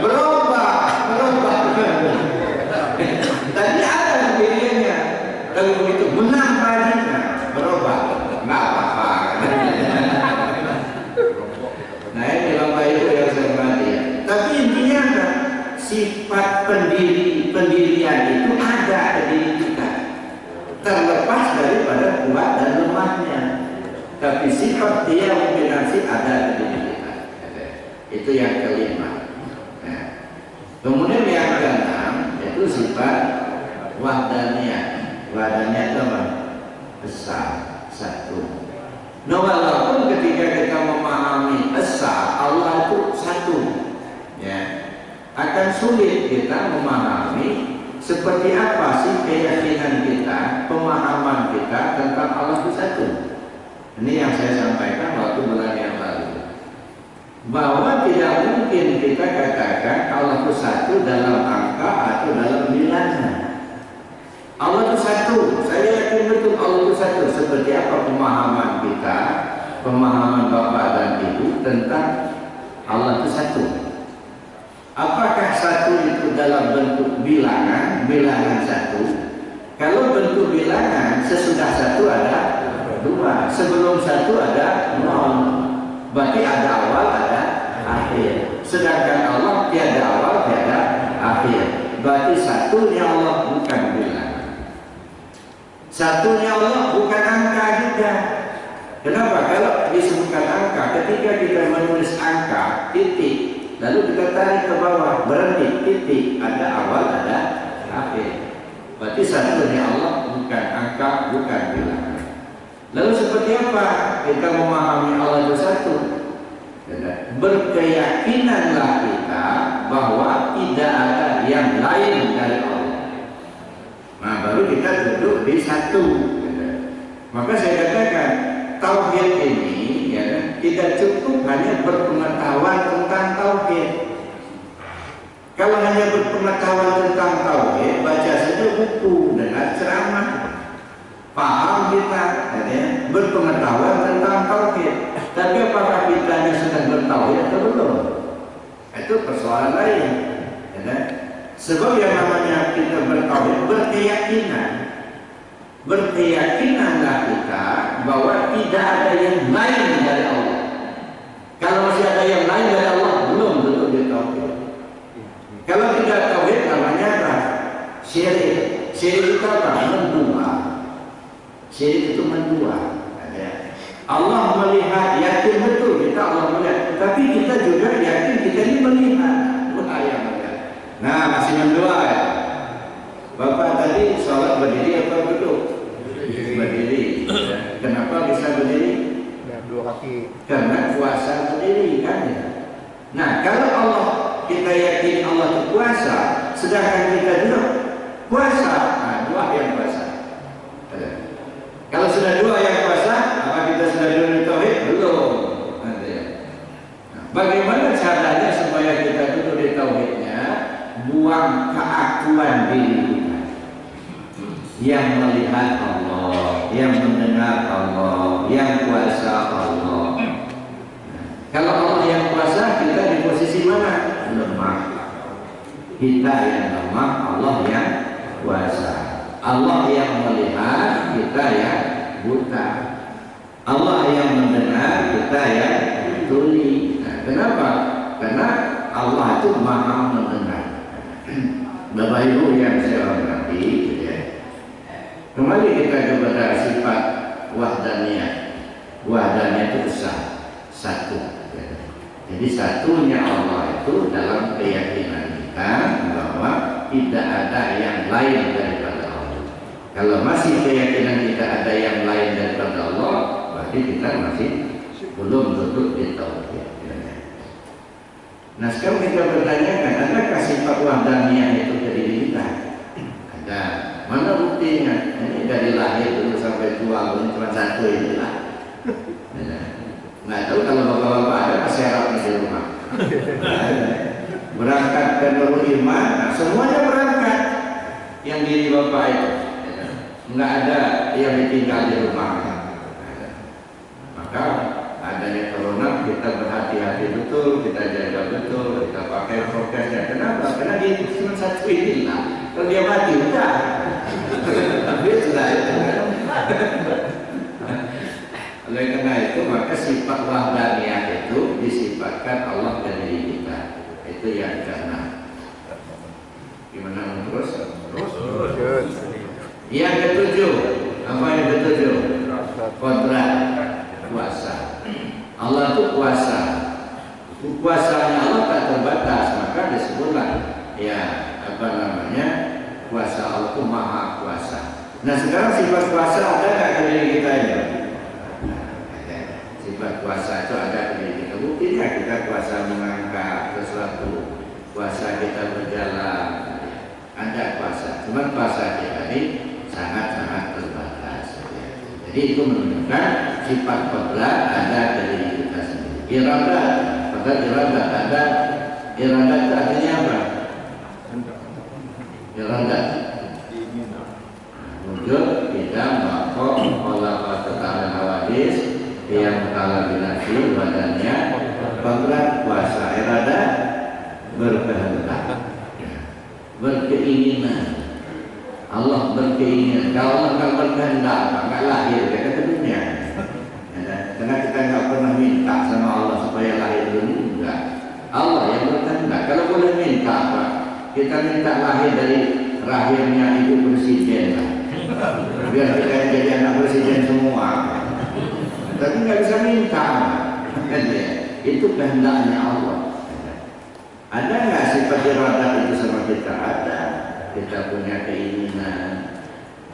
Speaker 3: Berubah. Tadi ada pendiriannya, kalau begitu menang Pak Haji, berubah, nggak apa-apa. Nah ini Bapak Ibu yang saya hormati. Tapi intinya apa? Sifat pendirian itu ada di diri kita, terlepas daripada kuat dan lemahnya. Tapi sifat dia kombinasi ada di diri kita. Itu yang kelima. Nah, kemudian yang keenam itu sifat wahdaniyah. Wahdaniyah itu apa? Besar, satu. Nah, walaupun ketika kita memahami esa Allah itu satu, ya, akan sulit kita memahami seperti apa sih keyakinan kita, pemahaman kita tentang Allah itu satu. Ini yang saya sampaikan waktu bulan yang lalu, bahwa tidak mungkin kita katakan Allah itu satu dalam angka atau dalam bilangan. Allah itu satu, saya yakin betul Allah itu satu. Seperti apa pemahaman kita, pemahaman Bapak dan Ibu tentang Allah itu satu? Apakah satu itu dalam bentuk bilangan, bilangan satu? Kalau bentuk bilangan, sesudah satu ada dua, sebelum satu ada nol. Berarti ada awal, ada akhir. Sedangkan Allah tiada awal, tiada akhir. Berarti satunya Allah bukan bilangan. Satunya Allah bukan angka juga. Kenapa? Kalau disebutkan angka, ketika kita menulis angka, titik, lalu kita tarik ke bawah, berhenti, titik, ada awal, ada akhir. Berarti satunya Allah bukan angka, bukan bilangan. Lalu seperti apa kita memahami Allah itu satu? Berkeyakinanlah kita bahwa tidak ada yang lain dari Allah. Nah, baru kita duduk di satu. Maka saya katakan tauhid ini ya, tidak cukup hanya berpengetahuan tentang tauhid. Kalau hanya berpengetahuan tentang tauhid, baca saja buku dan ceramah, paham kita, ya, berpengetahuan tentang tauhid. Tapi apakah kita sudah bertauhid atau belum? Itu persoalan lain. Ya. Sebab yang namanya kita bertauhid, berkeyakinanlah kita bahwa tidak ada yang lain dari Allah. Kalau masih ada yang lain dari Allah, belum tentu dia tauhid. Kalau tidak tauhid namanya apa? Syirik. Syirik itu apa? Mendua. Syirik itu mendua. Allah melihat, yakin betul kita Allah melihat, tapi kita juga yakin kita ini melihat. Nah, masih mendua ya. Bapak tadi sholat berdiri apa duduk? Berdiri. Kenapa bisa berdiri?
Speaker 4: Ya, dua kaki.
Speaker 3: Karena puasa berdiri kan ya. Nah, kalau Allah kita yakin Allah itu puasa, sedangkan kita duduk puasa, nah dua yang puasa. Kalau sudah dua yang puasa, apa kita sudah duduk di tauhid? Belum. Nah, bagaimana caranya supaya kita duduk di tauhidnya? Buang keakuan diri kita yang melihat Allah, yang mendengar Allah, yang kuasa Allah. Kalau Allah yang kuasa, kita di posisi mana? Lemah. Kita yang lemah, Allah yang kuasa. Allah yang melihat, kita yang buta. Allah yang mendengar, kita yang tuli. Nah, kenapa? Karena Allah itu maha mendengar. Bapak Ibu yang saya hormati, ya. Kembali kita kepada sifat wahdaniyah. Wahdaniyah itu besar. satu. Jadi satunya Allah itu dalam keyakinan kita bahwa tidak ada yang lain daripada Allah. Kalau masih keyakinan kita ada yang lain daripada Allah, berarti kita masih belum duduk di tauhid. Nah sekarang kita bertanyakan, adakah sifat wahdaniyah itu ke diri kita? Ada. Mana buktinya? Ini dari lahir dulu sampai tua, ini cuma satu inilah. Nggak tahu kalau bapak-bapak ada masih harap di rumah. Berangkat ke Nurul Iman, nah semuanya berangkat. Yang diri bapak itu, nggak ada yang ditinggal di rumah. Maka adanya corona kita berhati-hati betul, kita jaga betul, kita pakai prokesnya. Kenapa? Karena dia cuma satu inilah. Kalau dia mati udah. Dia sudah itu. Oleh karena itu maka sifat wahdaniyah itu disifatkan Allah dari diri kita. Itu yang keenam. Gimana terus? Terus. Yang ketujuh, apa yang ketujuh? Kodrat, kuasa. Allah itu kuasa. Kuasanya Allah tak terbatas, maka disebutlah ya apa namanya? Kuasa Allah itu maha kuasa. Nah sekarang sifat kuasa ada nggak di diri kita ini? Sifat kuasa itu ada di diri kita. Buktinya kita kuasa mengangkat sesuatu, kuasa kita berjalan, ada kuasa. Cuman kuasa kita ini sangat-sangat terbatas. Jadi itu menunjukkan sifat kodrat ada di diri kita sendiri. Iradat, kodrat iradat ada. Iradat itu artinya apa? Iradat wujud tidak makhluk Allah ta'ala hawadis yang ta'ala binasi badannya kodrat kuasa iradat berkehendak berkeinginan. Allah berkeinginan. Kalau Allah berkehendak nggak lahir ke dunia. Karena kita nggak pernah minta sama Allah supaya lahir dunia, enggak. Allah yang berkehendak. Kalau boleh minta apa? Kita minta lahir dari rahimnya ibu presiden lah. Biar kita yang jadi anak presiden semua. Tapi nggak bisa minta. Itu kehendaknya Allah. Ada nggak sifat iradat itu sama kita? Ada. Kita punya keinginan,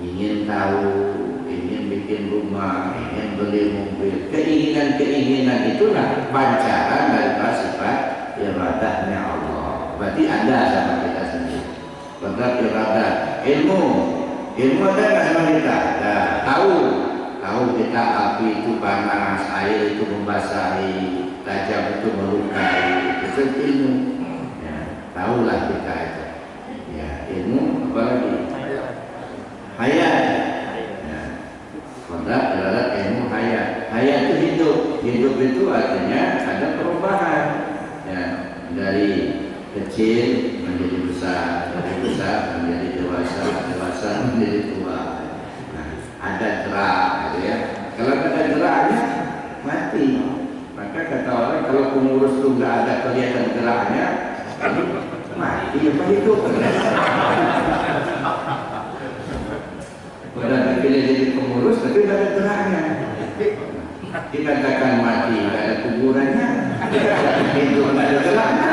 Speaker 3: ingin tahu, ingin bikin rumah, ingin beli mobil. Keinginan-keinginan itulah pancaran dari sifat iradatnya Allah. Berarti ada sama kita sendiri. Kodrat iradat. Ilmu ada nggak sama kita? Ada. Tahu kita api itu panas, air itu membasahi, tajam itu melukai. Itu ilmu. Ya, tahulah kita itu. Ya, ilmu apa lagi? Hayat. Ya. Kodrat iradat ilmu hayat. Hayat itu hidup. Hidup itu artinya ada perubahan. Ya, dari kecil menjadi besar, dari besar menjadi dewasa, dewasa menjadi tua. Nah, ada gerak, gitu ya. Kalau ada geraknya mati. Maka kata orang kalau pengurus itu nggak ada kelihatan geraknya, mati apa hidup? Udah dipilih jadi pengurus tapi nggak ada geraknya. Dikatakan mati nggak ada kuburannya, hidup nggak ada geraknya.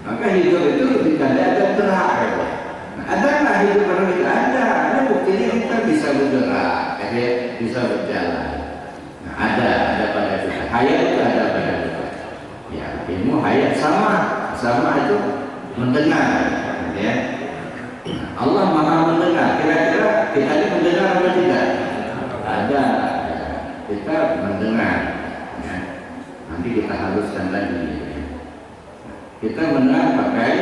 Speaker 3: Maka hidup itu tidak ada gerak. Nah, ada nggak hidup kalau kita ada buktinya kita bisa bergerak, bisa berjalan. Nah, ada pada kita. Hayat itu ada pada kita. Ya, ilmu hayat sama itu mendengar. Ya. Nah, Allah maha mendengar. Kira-kira kita ini mendengar atau tidak? Ada. Kita mendengar. Ya. Nanti kita haluskan lagi. Kita mendengar pakai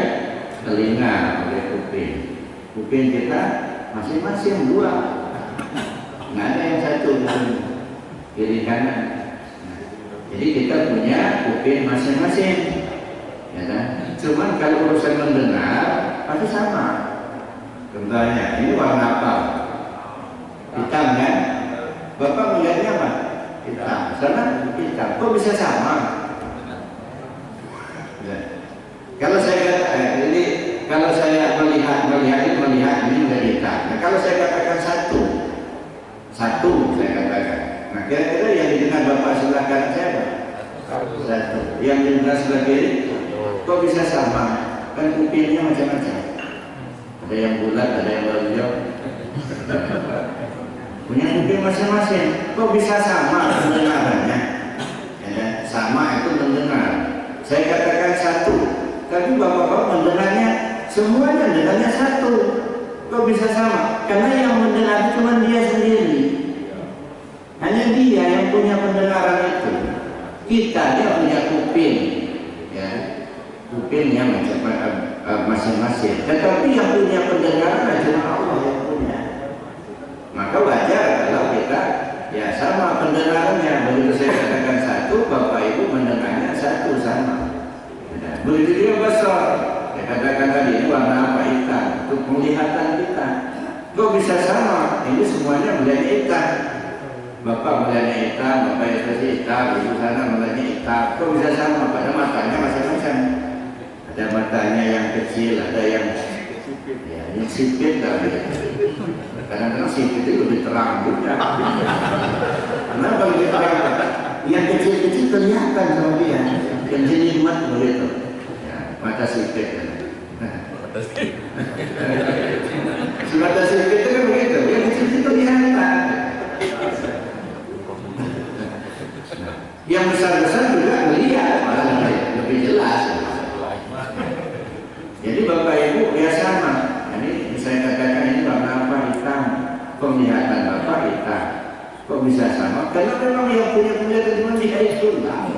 Speaker 3: telinga, pakai kuping. Kuping kita masing-masing dua. Nggak ada yang satu kiri kanan. Jadi kita punya kuping masing-masing. Ya kan? Cuman kalau urusan mendengar pasti sama. Contohnya, ini warna apa? Hitam kan? Bapak melihatnya apa? Hitam. Sana hitam. Kok bisa sama? Ya. Kalau saya jadi kalau saya melihat ini menjadi hitam. Nah, kalau saya katakan satu saya katakan Nah, kira-kira yang didengar bapak sebelah kanan siapa? Satu. Yang didengar sebelah kiri? Kok bisa sama? Kan kupingnya macam-macam. Ada yang bulat, ada yang lonjong. Punya kuping masing-masing. Kok bisa sama pendengarannya? Ya, sama itu mendengar. Saya katakan satu, tapi bapak-bapak mendengarnya semuanya dengarnya satu. Kok bisa sama? Karena yang mendengar cuma dia sendiri. Hanya dia yang punya pendengaran itu. Kita dia punya kuping, ya, kupingnya macam masing-masing. Tetapi yang punya pendengaran cuma Allah yang punya. Maka wajar kalau kita ya sama pendengarannya. Begitu saya katakan satu, bapak ibu mendengarnya satu sama. Ya, begitu dia besar. Ya katakan tadi ini warna apa? Hitam. Untuk penglihatan kita. Kok bisa sama? Ini semuanya melihat hitam. Bapak melihatnya hitam, bapak ekspresi hitam, ibu sana melihatnya hitam. Kok bisa sama? Padahal matanya macam-macam. Ada matanya yang kecil, ada yang ya, yang sipit lah. Kadang-kadang sipit itu lebih terang juga. Karena kalau kita yang kecil-kecil kelihatan sama dia, yang jelimet begitu. Ya, mata sipit. Mata sipit itu kan begitu, yang kecil-kecil kelihatan. Yang besar-besar juga melihat, malah lebih jelas. Jadi bapak ibu ya sama. Ini saya katakan ini warna apa? Hitam. Penglihatan bapak hitam. Kok bisa sama? Karena memang yang punya penglihatan cuma dia itu lah.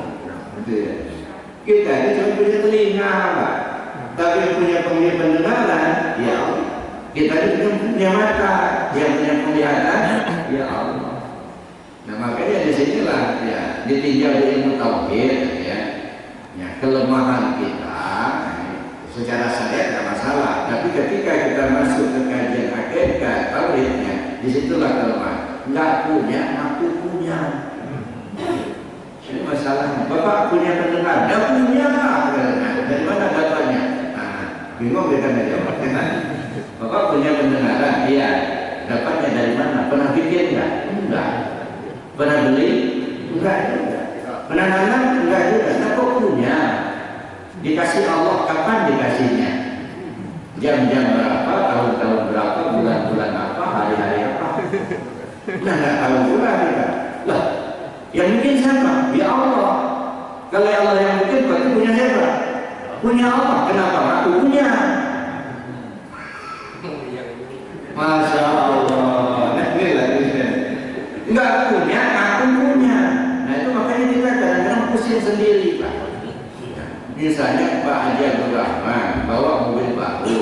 Speaker 3: Kita ini cuma punya telinga, Pak. Tapi yang punya pendengaran, ya Allah. Kita ini punya mata, yang punya penglihatan, ya Allah. Nah makanya disinilah ya ditinjau ilmu tauhid ya. Ya kelemahan kita secara syariat tidak masalah, tapi ketika kita masuk ke kajian akidah tauhidnya, disitulah kelemahan. Nggak punya, aku punya. Ini masalahnya. Bapak punya pendengar, dia punya. Dari mana dapatnya? Nah, bingung kita menjawabnya. Bapak punya pendengaran, iya. Dapatnya dari mana? Pernah bikin nggak? Enggak. Pernah beli? Enggak juga. Pernah nanam? Enggak juga. Nah kok punya? Dikasih Allah kapan dikasihnya? Jam-jam berapa? Tahun-tahun berapa? Bulan-bulan apa? Hari-hari apa? Nah nggak tahu juga kita. Lah, yang bikin siapa? Ya Allah. Kalau Allah yang bikin berarti punya siapa? Punya Allah. Kenapa? Aku punya. Masya Allah. Nah ini lagi. Enggak punya, aku punya. Nah itu makanya kita kadang-kadang pusing sendiri, Pak. Misalnya Pak Haji Abdul Rahman bawa mobil baru,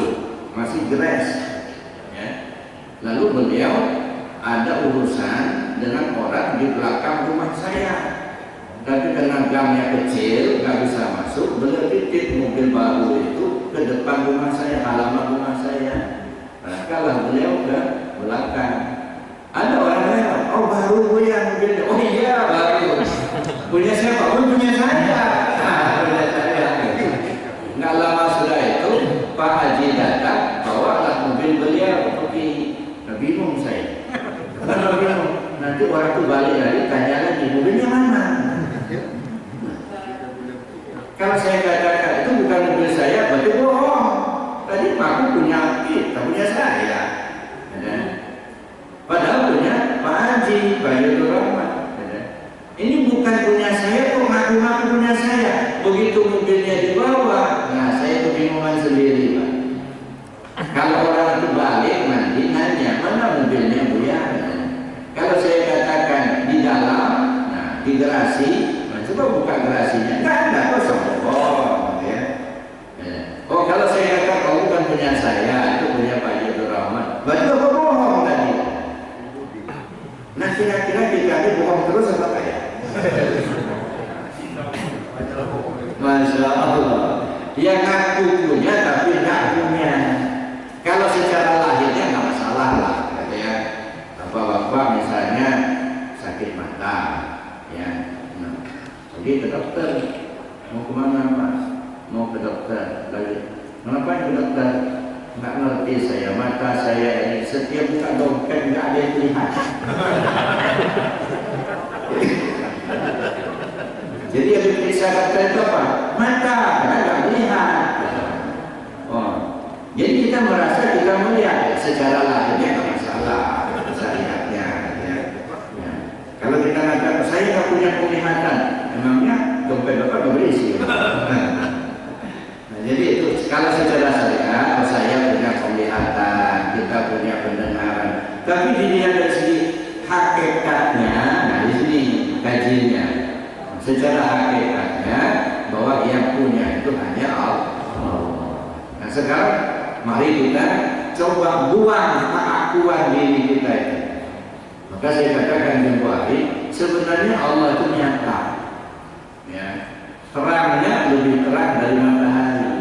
Speaker 3: masih gres, ya. Lalu beliau ada urusan dengan orang di belakang rumah saya. Tapi karena gamnya kecil, nggak bisa masuk, beliau titip mobil baru itu ke depan rumah saya, halaman rumah saya. Nah kalau beliau ke belakang. Ada orang lewat, oh baru punya mobilnya, oh iya baru. Punya siapa? Oh punya saya. Nah, punya saya. Nggak lama sudah itu Pak Haji datang, bawalah mobil beliau pergi. Nah, bingung saya. Karena bingung. Nanti orang itu balik lagi, tanya lagi mobilnya mana? Kalau saya katakan itu bukan mobil saya, berarti bohong. Tadi aku punya kita, punya saya. Padahal punya Pak Haji Abdul Rahman. Ini bukan punya saya, kok ngaku-ngaku punya saya. Begitu mobilnya dibawa, nah saya kebingungan sendiri, Pak. Kalau orang itu balik nanti nanya mana mobilnya Buya. Kalau saya katakan di dalam, nah di garasi, nah, coba buka garasinya, nggak ada, kosong. Oh, ya. Oh kalau saya katakan oh, bukan punya saya, itu punya Pak Haji Abdul Rahman. Berarti apa bohong tadi? Nah kira-kira kita ini bohong terus apa kayak? Masya Allah. Dia ngaku punya tapi nggak punya. Kalau secara lahirnya nggak masalah lah, ya. Bapak-bapak misalnya sakit mata, ya. Nah, pergi ke dokter. Mau kemana Mas? Mau ke dokter. Lagi. Kenapa ke dokter? Nggak ngerti saya, mata saya ini setiap buka dompet nggak ada yang lihat. Jadi yang diperiksa kata itu apa? Mata, karena nggak melihat. Oh, jadi kita merasa kita melihat ya, secara lahirnya nggak masalah, syariatnya. Ya. Ya. Kalau kita mengatakan saya nggak punya penglihatan, emangnya dompet bapak nggak berisi? Nah, jadi itu kalau secara syariat, saya punya penglihatan, kita punya pendengaran. Tapi dilihat dari segi hakikatnya, nah di sini kajiannya. Secara hakikatnya bahwa yang punya itu hanya Allah. Nah sekarang mari kita coba buang keakuan diri kita itu. Maka saya katakan jumpa hari sebenarnya Allah itu nyata. Ya. Terangnya lebih terang dari matahari.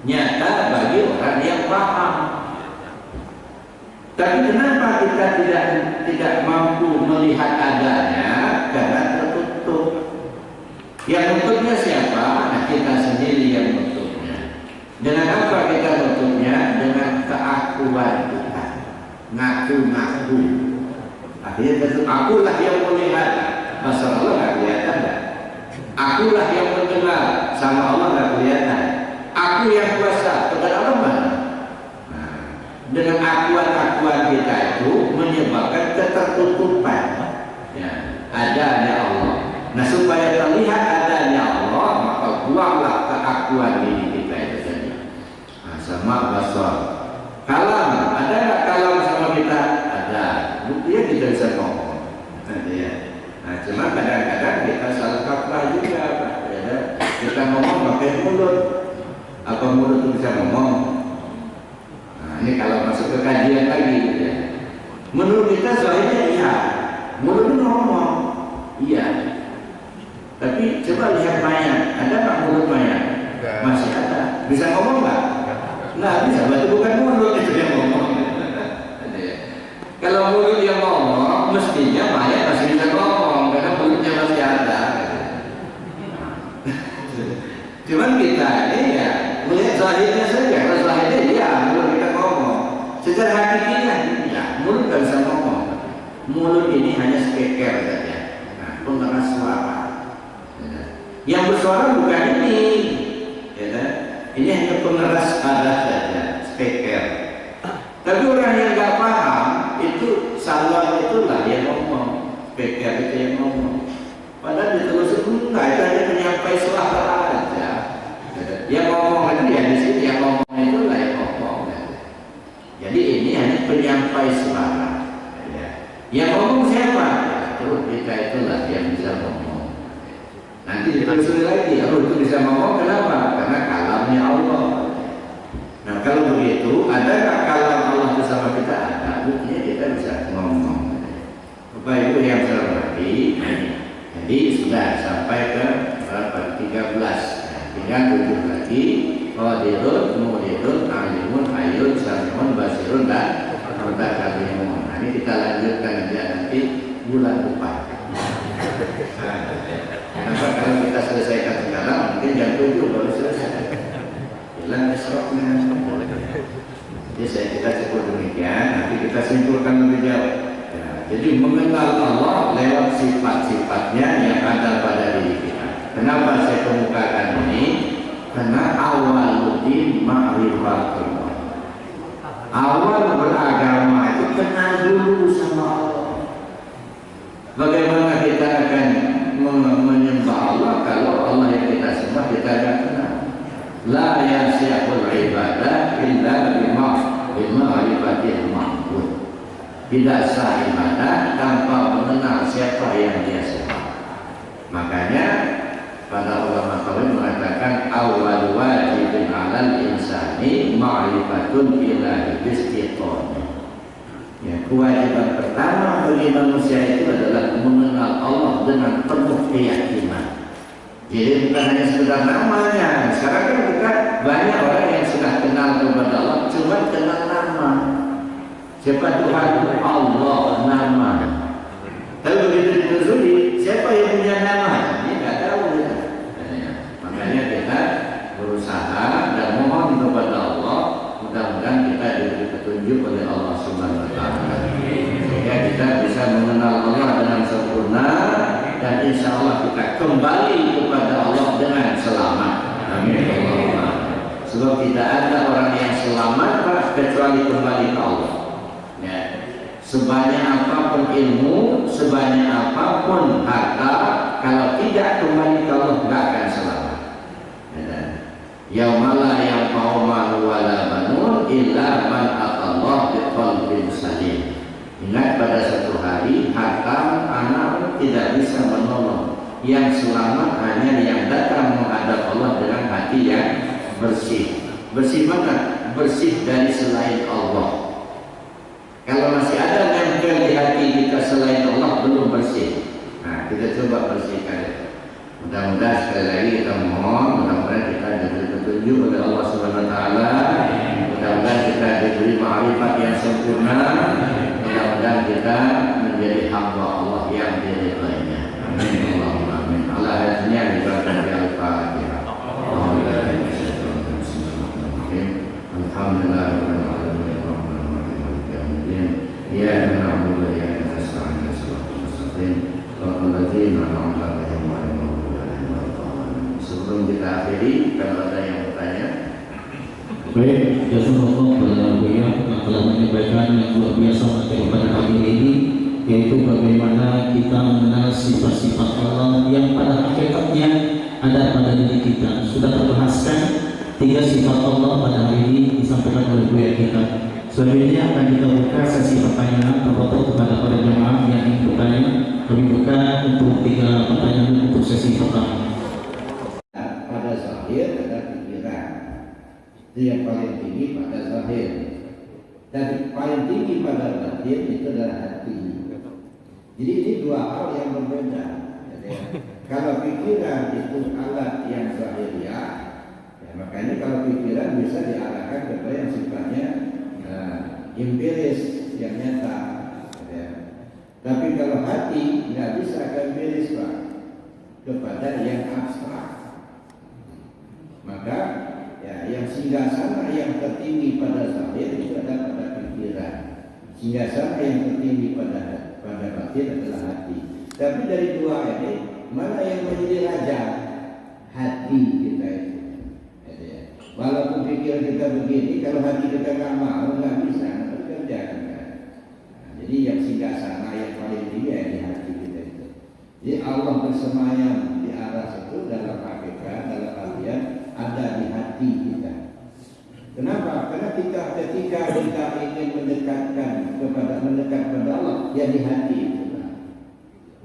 Speaker 3: Nyata bagi orang yang paham. Tapi kenapa kita tidak mampu melihat adanya? Karena tertutup. Yang nutupnya siapa? Nah kita sendiri yang nutupnya. Dengan apa kita nutupnya? Dengan keakuan kita. Ngaku-ngaku. Akhirnya tentu akulah yang melihat. Masa Allah nggak kelihatan dah. Akulah yang mendengar. Sama Allah nggak kelihatan. Aku yang kuasa. Kepada Allah mana? Nah, dengan akuan-akuan kita itu menyebabkan ketertutupan. Ya, adanya Allah. Nah supaya terlihat adanya Allah, maka buanglah keakuan diri kita itu tadi. Nah, sama basar. Kalam, ada nggak kalam sama kita? Ada. Buktinya kita bisa ngomong. Ya. Nah cuma kadang-kadang kita salah kaprah juga, Pak. Ya. Kita ngomong pakai mulut. Apa mulut itu bisa ngomong? Nah ini kalau masuk ke kajian lagi, ya. Menurut kita soalnya iya, mulut itu ngomong, iya. Tapi coba lihat mayat, ada nggak mulut mayat? Masih ada. Bisa ngomong nggak? Nggak bisa, berarti bukan mulut itu yang ngomong. Kalau mulut yang ngomong, mestinya mayat masih bisa ngomong, karena mulutnya masih ada. Cuman kita ini ya melihat zahirnya saja, kalau zahirnya ya mulut kita ngomong. Secara hakikinya, ya mulut nggak bisa ngomong. Mulut ini hanya speaker saja, nah, pengeras suara. Yang bersuara bukan ini, ya, ini hanya pengeras arah saja, speaker. Tapi orang yang nggak paham itu salah itulah yang ngomong, speaker itu yang ngomong. Padahal ditelusur enggak, itu hanya penyampai suara aja. Yang ngomong itu ya di sini, yang ngomong itulah yang ngomong. Jadi ini hanya penyampai suara. Yang ngomong siapa? Terus kita itulah yang bisa ngomong. Nanti ditelusuri lagi, itu bisa ngomong kenapa? Karena kalamnya Allah. Nah kalau begitu, adakah kalam Allah bersama kita? Ada, buktinya kita bisa ngomong. Bapak Ibu yang saya hormati, jadi sudah sampai ke berapa? 13. Nah, tinggal 7 lagi. Qadirun, muridun, alimun, ayun, samiun, basirun, dan mutakabimun. Nah ini kita lanjutkan aja nanti bulan depan. Kenapa kalau kita selesaikan sekarang mungkin jam 7 baru selesai. Hilang esoknya. Jadi saya kita cukup demikian. Nanti kita simpulkan lebih jauh. Ya, jadi mengenal Allah lewat sifat-sifatnya yang ada pada diri kita. Kenapa saya kemukakan ini? Karena awaludin ma'rifatullah. Awal beragama itu kenal dulu sama Allah. Bagaimana kita akan menyembah Allah kalau Allah yang kita sembah kita tidak kenal? La yasi'ul ibadah illa bima'rifatil ma'bud. Tidak sah ibadah tanpa mengenal siapa yang dia sembah. Makanya para ulama kawin mengatakan awal wajibin 'alal insani ma'rifatul ilahi bistiqamah. Ya, kewajiban pertama bagi manusia itu adalah mengenal Allah dengan penuh keyakinan. Jadi bukan hanya sekedar namanya. Sekarang kan kita banyak orang yang sudah kenal kepada Allah, cuma kenal nama. Siapa Tuhan? Allah nama. Tapi begitu ditelusuri, siapa yang punya nama? Ini nggak tahu. Makanya kita berusaha dan mohon kepada Allah, mudah-mudahan kita diberi petunjuk oleh Allah Subhanahu wa Ta'ala, sehingga kita bisa mengenal Allah dengan sempurna dan insya Allah kita kembali kepada Allah dengan selamat. Amin. Allahumma. Sebab tidak ada orang yang selamat kecuali kembali ke Allah. Ya. Sebanyak apapun ilmu, sebanyak apapun harta, kalau tidak kembali ke Allah tidak akan selamat. Ya. Yaumala yang qauman wala banun illa man atallah biqalbin salim. Ingat pada satu hari harta anak tidak bisa menolong. Yang selamat hanya yang datang menghadap Allah dengan hati yang bersih. Bersih mana? Bersih dari selain Allah. Kalau masih ada nempel di hati kita selain Allah belum bersih. Nah, kita coba bersihkan. Mudah-mudahan sekali lagi kita mohon, mudah-mudahan kita diberi petunjuk oleh Allah Subhanahu wa taala. Mudah-mudahan kita diberi ma'rifat yang sempurna. Mudah-mudahan kita menjadi hamba Allah yang diridhoinya. Amin. Allahumma amin. Ala hadinya ibadah al-Fatihah. Alhamdulillah rabbil alamin arrahmanir rahim. Ya na'budu wa ya nasta'in siratal mustaqim. Shiratal ladzina an'amta 'alaihim ghairil maghdubi 'alaihim waladdallin. Sebelum kita akhiri, kalau ada yang bertanya.
Speaker 2: Baik, jazakallah kepada Buya telah menyampaikan yang luar biasa materi pada pagi ini, yaitu bagaimana kita mengenal sifat-sifat Allah yang pada hakikatnya ada pada diri kita. Sudah terbahaskan 3 sifat Allah pada hari ini disampaikan oleh Buya kita. Selanjutnya akan kita buka sesi pertanyaan terfoto kepada para jemaah yang ingin bertanya. Kami buka untuk 3 pertanyaan untuk sesi pertama.
Speaker 3: Pada zahir ada pikiran. Itu yang paling tinggi pada zahir. Dan paling tinggi pada batin itu adalah hati. Jadi ini 2 hal yang berbeda. Jadi, kalau pikiran itu alat yang zahiriah, ya, makanya kalau pikiran bisa diarahkan kepada yang sifatnya empiris, yang nyata. Ya. Tapi kalau hati nggak bisa empiris, Pak, kepada yang abstrak. Maka ya, yang singgasana yang tertinggi pada zahir itu adalah pada pikiran. Singgasana yang tertinggi pada batin adalah hati. Tapi dari 2 ini mana yang menjadi raja? Hati kita itu. Ya. Walaupun pikiran kita begini, kalau hati kita nggak mau, nggak bisa bekerja kan. Nah, jadi yang singgasana yang paling tinggi ya di hati kita itu. Jadi Allah bersemayam di arah situ dalam hakikat, dalam artian ada di hati kita. Kenapa? Karena ketika kita ingin mendekat kepada Allah, ya di hati itu.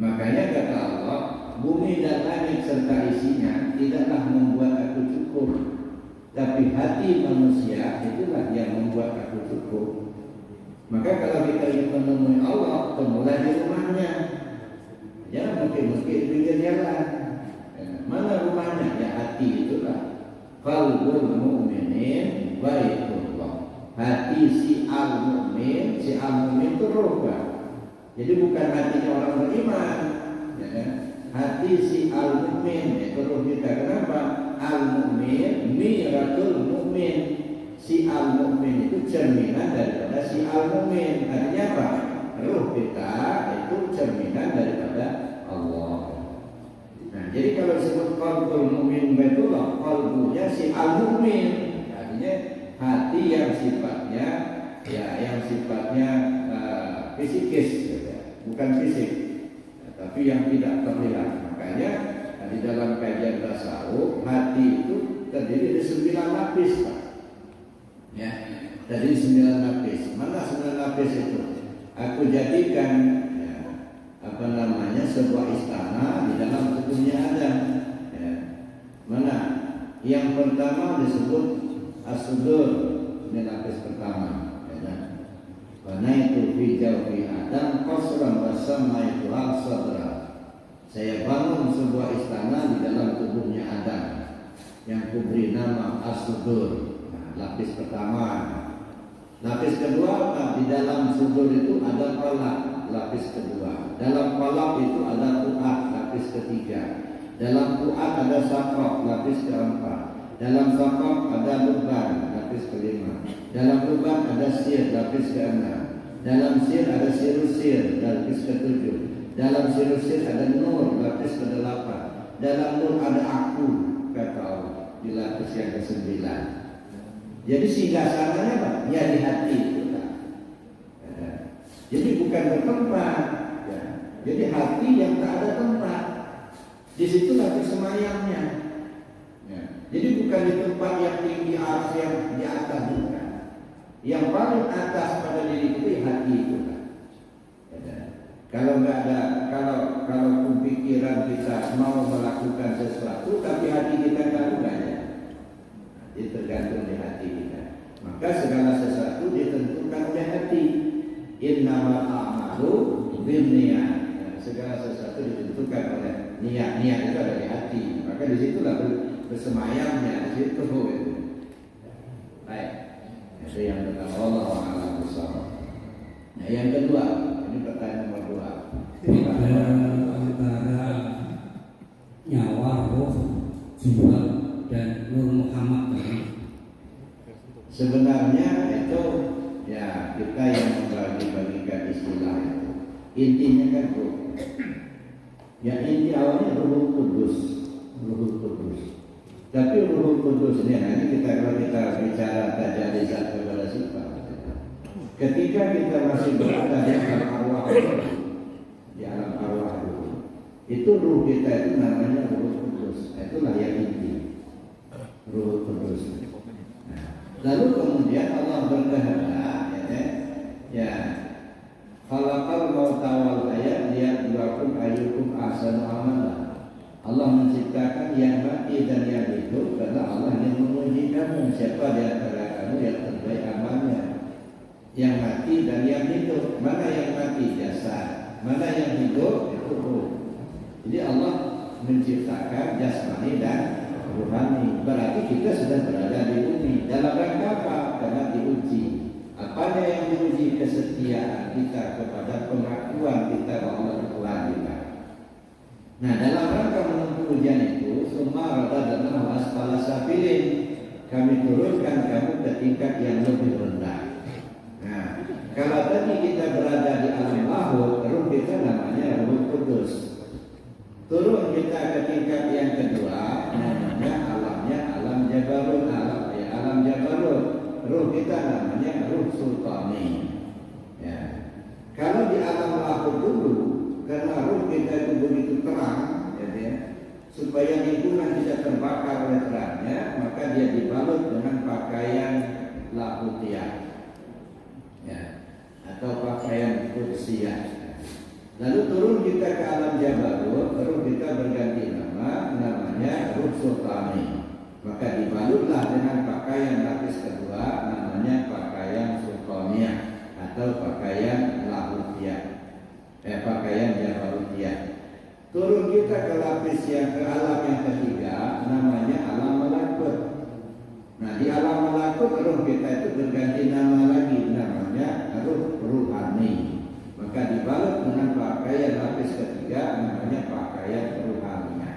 Speaker 3: Makanya kata Allah, bumi dan langit serta isinya tidaklah membuat aku cukup, tapi hati manusia itulah yang membuat aku cukup. Maka kalau kita ingin menemui Allah, temulah di rumahnya. Jangan mungkin pinggir jalan. Mana rumahnya? Ya hati itulah. Qalbul mu'minin baitullah. Hati si al-mu'min itu roh. Jadi bukan hatinya orang beriman, ya kan? Hati si al-mu'min itu roh kita. Kenapa? Al-mu'min miratul mu'min. Si al-mu'min itu cerminan daripada si al-mu'min. Artinya apa? Roh kita itu cerminan daripada Allah. Nah, jadi kalau disebut qalbul mu'min baitullah, qalbunya si al-mu'min. Artinya hati yang sifatnya fisikis. Bukan fisik, tapi yang tidak terlihat. Makanya di dalam kajian tasawuf, hati itu terdiri dari 9 lapis, Pak. Ya, dari 9 lapis. Mana 9 lapis itu? Aku jadikan sebuah istana di dalam tubuhnya Adam. Ya. Mana? Yang pertama disebut as-sudur, ini lapis pertama. Banaitu fi jawfi Adam qasran wa samaitu al-sadra. Saya bangun sebuah istana di dalam tubuhnya Adam yang kuberi nama as-sudur. Lapis pertama. Lapis kedua, di dalam sudur itu ada kolak. Lapis kedua. Dalam kolak itu ada fuad. Lapis ketiga. Dalam fuad ada sakok. Lapis keempat. Dalam sakok ada luban. Lapis kelima. Dalam luban ada sir. Lapis keenam. Dalam sir ada sirusir. Lapis ketujuh. Dalam sir ada nur, lapis ke-8. Dalam nur ada aku, kata Allah, di lapis yang ke-9. Jadi singgasananya apa? Ya di hati itu. Jadi bukan bertempat. Ya. Jadi hati yang tak ada tempat. Di situlah kesemayamnya. Ya. Jadi bukan di tempat yang tinggi atas yang di atas bukan. Yang paling atas pada diri itu hati itu. Ya. Kalau nggak ada, kalau pikiran kita mau melakukan sesuatu, tapi hati kita nggak ada, ya. Itu tergantung di hati kita. Maka segala sesuatu ditentukan oleh hati. Innamal a'malu binniyat. Segala sesuatu ditentukan oleh niat. Niat itu ada di hati. Maka di situlah bersemayamnya, di situ. Baik. Itu yang pertama, Allah a'lam bishawab. Nah, yang kedua, ini pertanyaan nomor 2.
Speaker 5: Beda antara nyawa, roh, jiwa dan Nur Muhammad.
Speaker 3: Sebenarnya itu ya kita yang membagi-bagikan istilah itu. Intinya kan roh. Ya inti awalnya Ruhul Kudus. Tapi Ruhul Kudus ini, nah ini kalau kita bicara tajalli zat kepada sifat. Ketika kita masih berada di alam arwah dulu, itu ruh kita itu namanya Ruhul Kudus. Itulah yang inti. Ruhul Kudus. Nah, lalu kemudian Allah berkehendak, ya, khalaqal mauta wal hayat liyabluwakum ayyukum ahsanu amala. Allah menciptakan yang mati dan yang hidup karena Allah yang menguji kamu, siapa di antara kamu yang terbaik amalnya. Yang mati dan yang hidup, mana yang mati? Jasad. Mana yang hidup? Itu ruh. Jadi Allah menciptakan jasmani dan rohani. Berarti kita sudah berada di bumi. Dalam rangka apa? Karena diuji. Apanya yang diuji? Kesetiaan kita kepada pengakuan kita bahwa Allah Tuhan kita. Nah, dalam rangka menempuh ujian itu, semua rada dan asfala safilin, kami turunkan kamu ke tingkat yang lebih rendah. Nah, kalau tadi kita berada di alam lahut, ruh kita namanya Ruh Kudus. Turun kita ke tingkat yang kedua, namanya alamnya alam Jabarut, alam Jabarut. Ruh kita namanya Ruh Sultani. Ya. Kalau di alam lahut dulu, karena ruh kita itu begitu terang, ya, supaya lingkungan tidak terbakar oleh terangnya, maka dia dibalut dengan pakaian lahutiah. Ya, atau pakaian kursiah. Lalu turun kita ke alam Jabarut, terus kita berganti nama, namanya Ruh Sultani. Maka dibalutlah dengan pakaian lapis kedua, namanya pakaian Sultaniah atau pakaian lahutiah. Pakaian Jabarutiah. Turun kita ke lapis yang ke alam yang ketiga, namanya alam malakut. Nah, di alam malakut ruh kita itu berganti nama lagi, namanya ruh ruhani. Maka dibalut dengan pakaian lapis ketiga, namanya pakaian ruhaniah.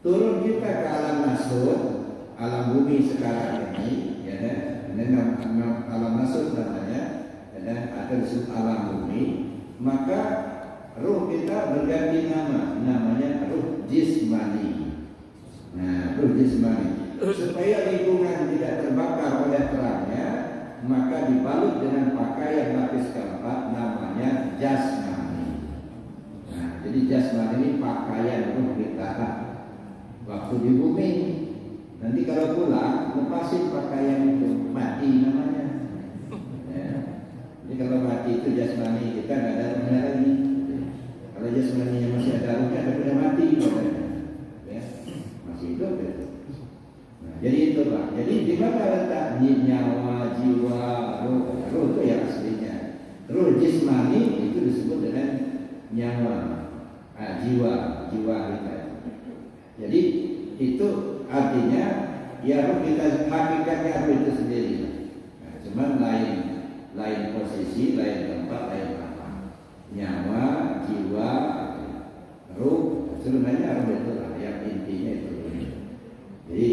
Speaker 3: Turun kita ke alam nasut, alam bumi sekarang ini, ya, ini alam nasut namanya, dan atau disebut alam bumi. Maka ruh kita berganti nama, namanya ruh jismani. Nah, ruh jismani. Supaya lingkungan tidak terbakar oleh terangnya, maka dibalut dengan pakaian lapis keempat, namanya jasmani. Nah, jadi jasmani ini pakaian ruh kita waktu di bumi. Nanti kalau pulang, lepasin pakaian itu, mati namanya. Ya. Jadi kalau mati itu jasmani kita nggak ada ruhnya lagi. Kalau jasmaninya masih ada ruhnya, tapi udah mati, ya, masih hidup ya. Nah, jadi itu Pak. Jadi di mana letak nyawa, jiwa, ruh? Ruh itu yang aslinya. Ruh jismani itu disebut dengan nyawa, jiwa kita. Jadi itu artinya ya ruh kita, hakikatnya ruh itu sendiri. Nah, cuman lain posisi, lain tempat, lain apa. Nyawa, jiwa, ruh, sebenarnya ruh itu lah yang intinya itu. Jadi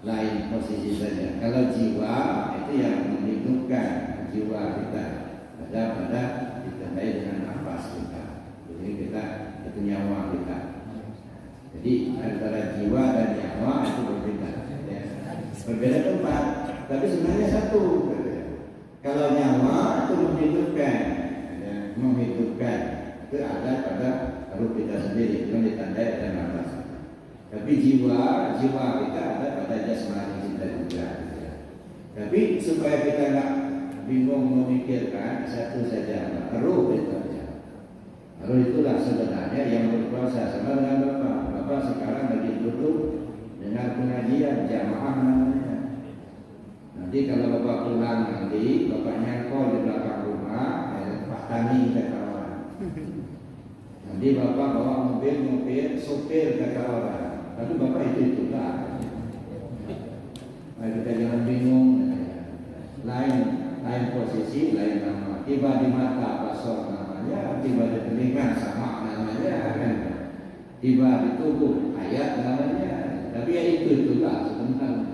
Speaker 3: lain posisi saja. Kalau jiwa itu yang menghidupkan jiwa kita pada ditandai dengan apa? nafas kita. Jadi kita itu nyawa kita. Jadi antara jiwa dan nyawa itu berbeda. Ya. Berbeda tempat, tapi sebenarnya satu. Kalau nyawa itu menghidupkan, ya, menghidupkan itu ada pada ruh kita sendiri, yang ditandai ada nafas. Tapi jiwa kita ada pada jasmani kita juga. Ya. Tapi supaya kita nggak bingung memikirkan satu saja, ruh itu saja. Ruh itulah sebenarnya yang berkuasa. Sama dengan Bapak sekarang lagi duduk dengan pengajian jamaah namanya. Nanti kalau Bapak pulang nanti Bapak nyangkol di belakang rumah, Pak Tani kata orang. Nanti Bapak bawa mobil sopir kata orang. Tapi Bapak itulah. Nah, kita jangan bingung. Lain posisi, lain nama. Tiba di mata pasor namanya, tiba di telinga sama namanya, kan? Tiba di tubuh ayat namanya. Tapi ya itulah sebenarnya.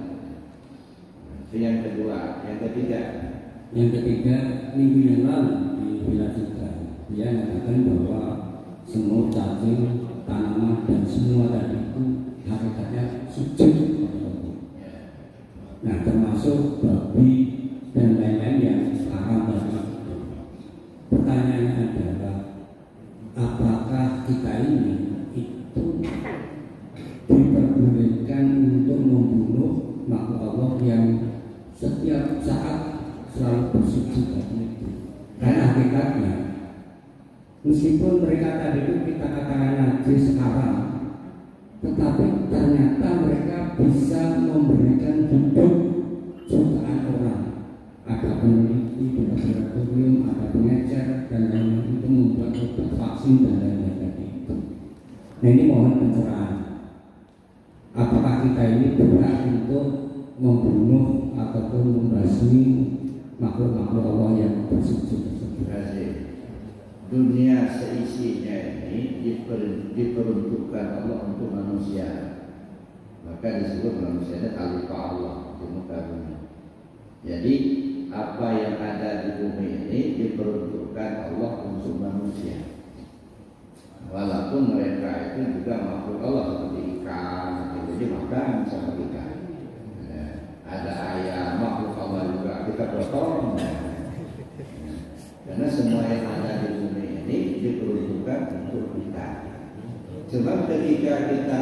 Speaker 3: Itu yang kedua, yang ketiga.
Speaker 5: Yang ketiga, minggu yang lalu di Villa Citra, dia mengatakan bahwa semua cacing, tanaman dan semua tadi itu hakikatnya suci. Nah, termasuk babi dan lain-lain yang haram tadi. Pertanyaannya adalah, apakah kita ini itu diperbolehkan untuk membunuh makhluk Allah yang setiap saat selalu bersujud tadi itu? Karena hakikatnya, meskipun mereka tadi itu kita katakan najis haram, tetapi ternyata mereka bisa memberikan hidup jutaan orang. Ada peneliti di laboratorium, ada pengecer dan lain-lain itu membuat obat vaksin dan lain-lain tadi itu. Nah, ini mohon pencerahan. Apakah kita ini berhak untuk membunuh ataupun membasmi makhluk-makhluk Allah yang bersujud tersebut?
Speaker 3: Terima kasih. Dunia seisinya ini diperuntukkan Allah untuk manusia. Maka disebut manusia itu khalifah Allah di muka bumi. Jadi apa yang ada di bumi ini diperuntukkan Allah untuk manusia. Walaupun mereka itu juga makhluk Allah seperti ikan, jadi makan sama ikan. Ada ayam, makhluk Allah juga kita potong. Karena semua yang ada di bumi ini diperuntukkan untuk kita. Sebab ketika kita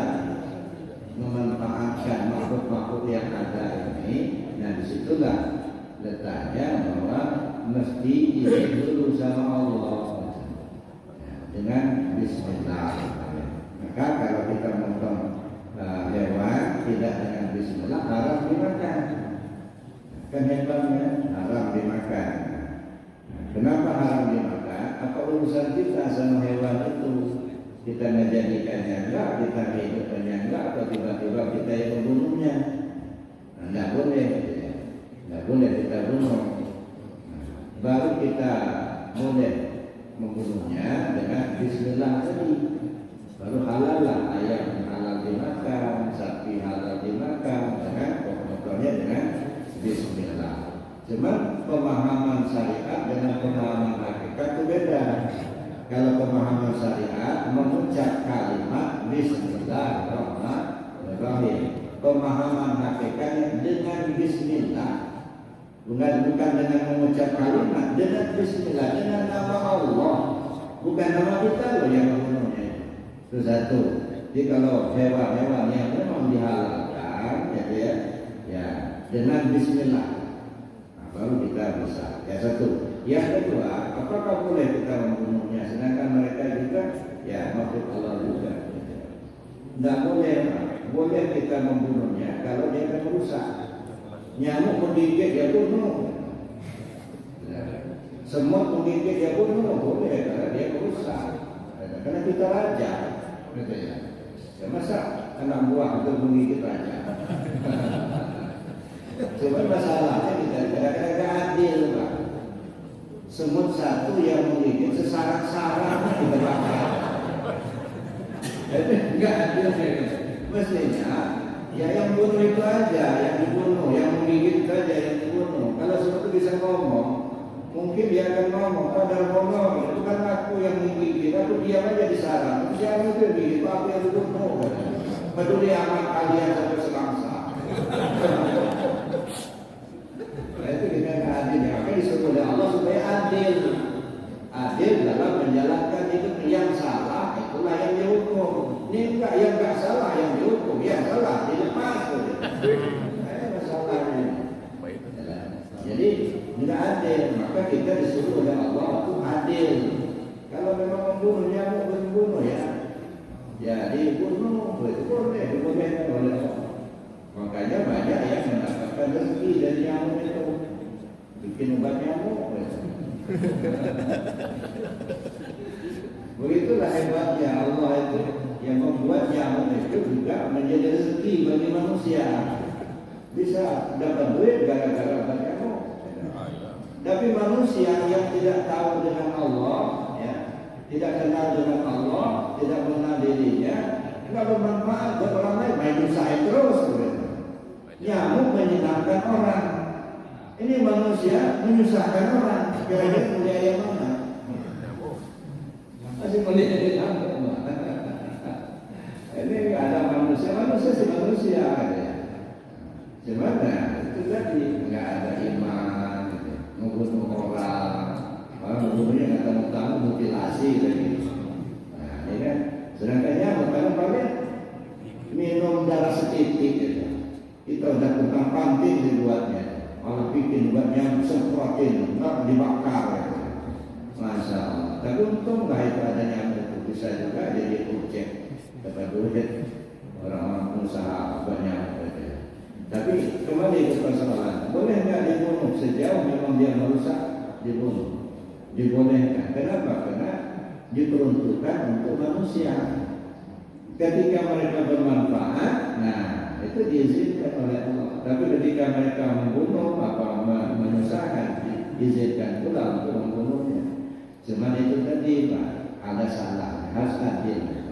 Speaker 3: memanfaatkan makhluk-makhluk yang ada ini, nah disitulah letaknya bahwa mesti izin dulu sama Allah dengan Bismillah. Maka kalau kita memotong hewan tidak dengan Bismillah, haram dimakan. Kan hebatnya haram dimakan. Kenapa haram dimakan? Apa urusan kita sama hewan itu? Kita menjadikannya enggak, kita hidupkannya enggak, atau tiba-tiba kita yang membunuhnya? Tidak boleh, tidak boleh kita bunuh. Baru kita boleh membunuhnya dengan Bismillah tadi. Baru halal lah, ayam halal dimakan, sapi halal dimakan, dengan pokoknya dengan Bismillah. Cuma pemahaman syariat dengan pemahaman hakikat itu beda. Kalau pemahaman syariat mengucap kalimat Bismillahirrahmanirrahim. Pemahaman hakikatnya dengan Bismillah. Bukan dengan mengucap kalimat, dengan Bismillah, dengan nama Allah. Bukan nama kita loh yang membunuhnya. Itu satu. Jadi kalau hewan-hewan yang memang dihalalkan, ya dengan Bismillah, nah, baru kita bisa. Ya satu. Yang kedua, apakah boleh kita membunuhnya? Sedangkan mereka juga, ya makhluk Allah juga. Tidak boleh, boleh kita membunuhnya kalau dia akan merusak. Nyamuk menggigit dia bunuh. Semut menggigit dia bunuh, boleh karena dia merusak. Karena kita raja, gitu ya. Ya masa anak buah itu menggigit raja? Cuma masalahnya kita kadang-kadang adil, Pak. Semut satu yang menggigit sesarang-sarang kita bakar. Jadi enggak adil. Mestinya ya yang bunuh itu aja, yang dibunuh, yang menggigit itu aja yang dibunuh. Kalau semut itu bisa ngomong, mungkin dia akan ngomong, oh Darmono, itu kan aku yang gigit, aku diam aja di sana. Terus yang itu gigit, aku yang bunuh. Peduli amat kalian satu sebangsa. Nah itu dengan adilnya, maka disuruh oleh Allah supaya adil. Adil dalam menjalankan hidup yang salah, itulah yang dihukum. Ini enggak, yang enggak salah yang dihukum, yang salah dilepas. Masalahnya. Jadi tidak adil, maka kita disuruh oleh Allah untuk adil. Kalau memang membunuh nyamuk, membunuh ya dibunuh, itu boleh dibolehkan oleh Allah. Makanya banyak yang mendapatkan rezeki dari nyamuk itu, bikin obat nyamuk. Begitulah hebatnya Allah itu, yang membuat nyamuk itu juga menjadi rezeki bagi manusia. Bisa dapat duit gara-gara obat nyamuk. Tapi manusia yang tidak tahu dengan Allah, ya, tidak kenal dengan Allah, tidak mengenal dirinya, nggak bermanfaat buat orang lain, main usaha terus. Nyamuk menyenangkan orang. Ini manusia menyusahkan orang. Kira-kira mulia yang mana? Masih melihat nyamuk. Ini nggak ada manusia si manusia. Gimana? Itu tadi nggak ada iman. Membunuh orang, membunuhnya nggak tahu-tahu mutilasi lagi. Nah ini kan, sedangkan nyamuk paling minum darah setitik gitu. Kita udah tukang panting dibuatnya, malah bikin buat nyamuk semprotin, nggak dibakar. Gitu. Masya Allah. Tapi untung nggak itu ada nyamuk itu bisa juga jadi objek dapat duit orang-orang pengusaha banyak. Tapi kembali ke persoalan, boleh nggak dibunuh sejauh memang dia merusak, dibunuh, dibolehkan. Kenapa? Karena diperuntukkan untuk manusia. Ketika mereka bermanfaat, nah itu diizinkan oleh Allah. Tapi ketika mereka membunuh, menyusahkan, diizinkan pula untuk membunuhnya. Cuma itu tadi Pak, ada salah, harus adil.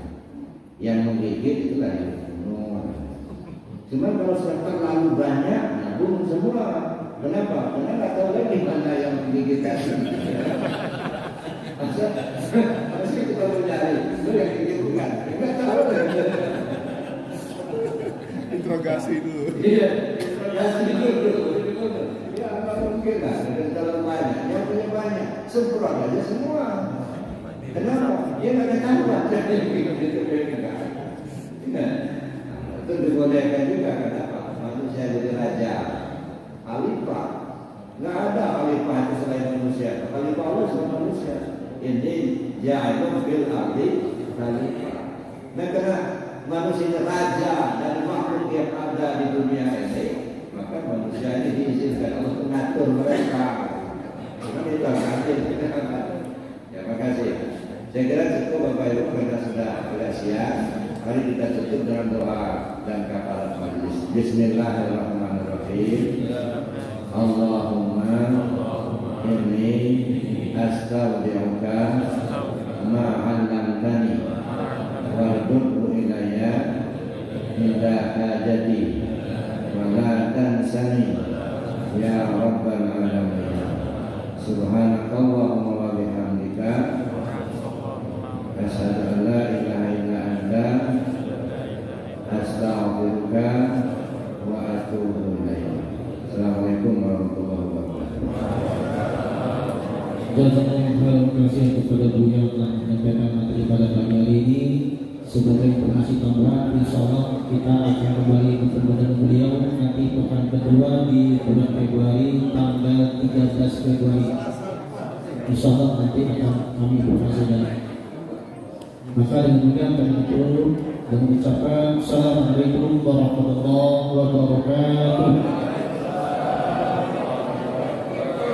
Speaker 3: Yang menggigit itulah yang dibunuh. Cuma kalau sudah terlalu banyak, ya bunuh semua. Kenapa? Karena nggak tahu lagi mana yang menggigit tadi. Masih kita mencari, itu yang gigit bukan? Nggak tahu.
Speaker 4: Interogasi dulu.
Speaker 3: Iya, interogasi dulu. Ya nggak mungkin lah, terlalu banyak. Yang punya banyak, semprot aja semua. Kenapa? Dia nggak ketahuan. Itu dibolehkan juga. Kenapa? Manusia jadi raja, khalifah. Nggak ada khalifah itu selain manusia. Khalifah Allah selain manusia. Ini ja'alun fil ardi khalifah. Nah karena manusia raja dan makhluk yang ada di dunia ini, maka manusia ini diizinkan Allah mengatur mereka. Karena itu adil. Ya makasih. Saya kira cukup Bapak Ibu karena sudah agak siang. Mari kita tutup dengan doa dan kafarat majlis. Bismillahirrahmanirrahim. Allahumma inni astaghfiruka ma 'allamtani warzuqhu ilayya ila hajati wa la tansani ya rabbal alamin. Subhanakallahumma wa bihamdika asyhadu an la ilaha illa anta astaghfiruka wa atubu ilaik. Assalamualaikum warahmatullahi wabarakatuh.
Speaker 2: Jazakallahu khairan kepada beliau yang telah menyampaikan materi pada pagi hari ini. Sebagai informasi tambahan, insyaallah kita akan kembali bertemu dengan beliau nanti pekan kedua di bulan Februari, tanggal 13 Februari. Insyaallah nanti akan kami informasi dari. Maka dengan demikian kami tutup dengan ucapan Assalamualaikum warahmatullahi wabarakatuh.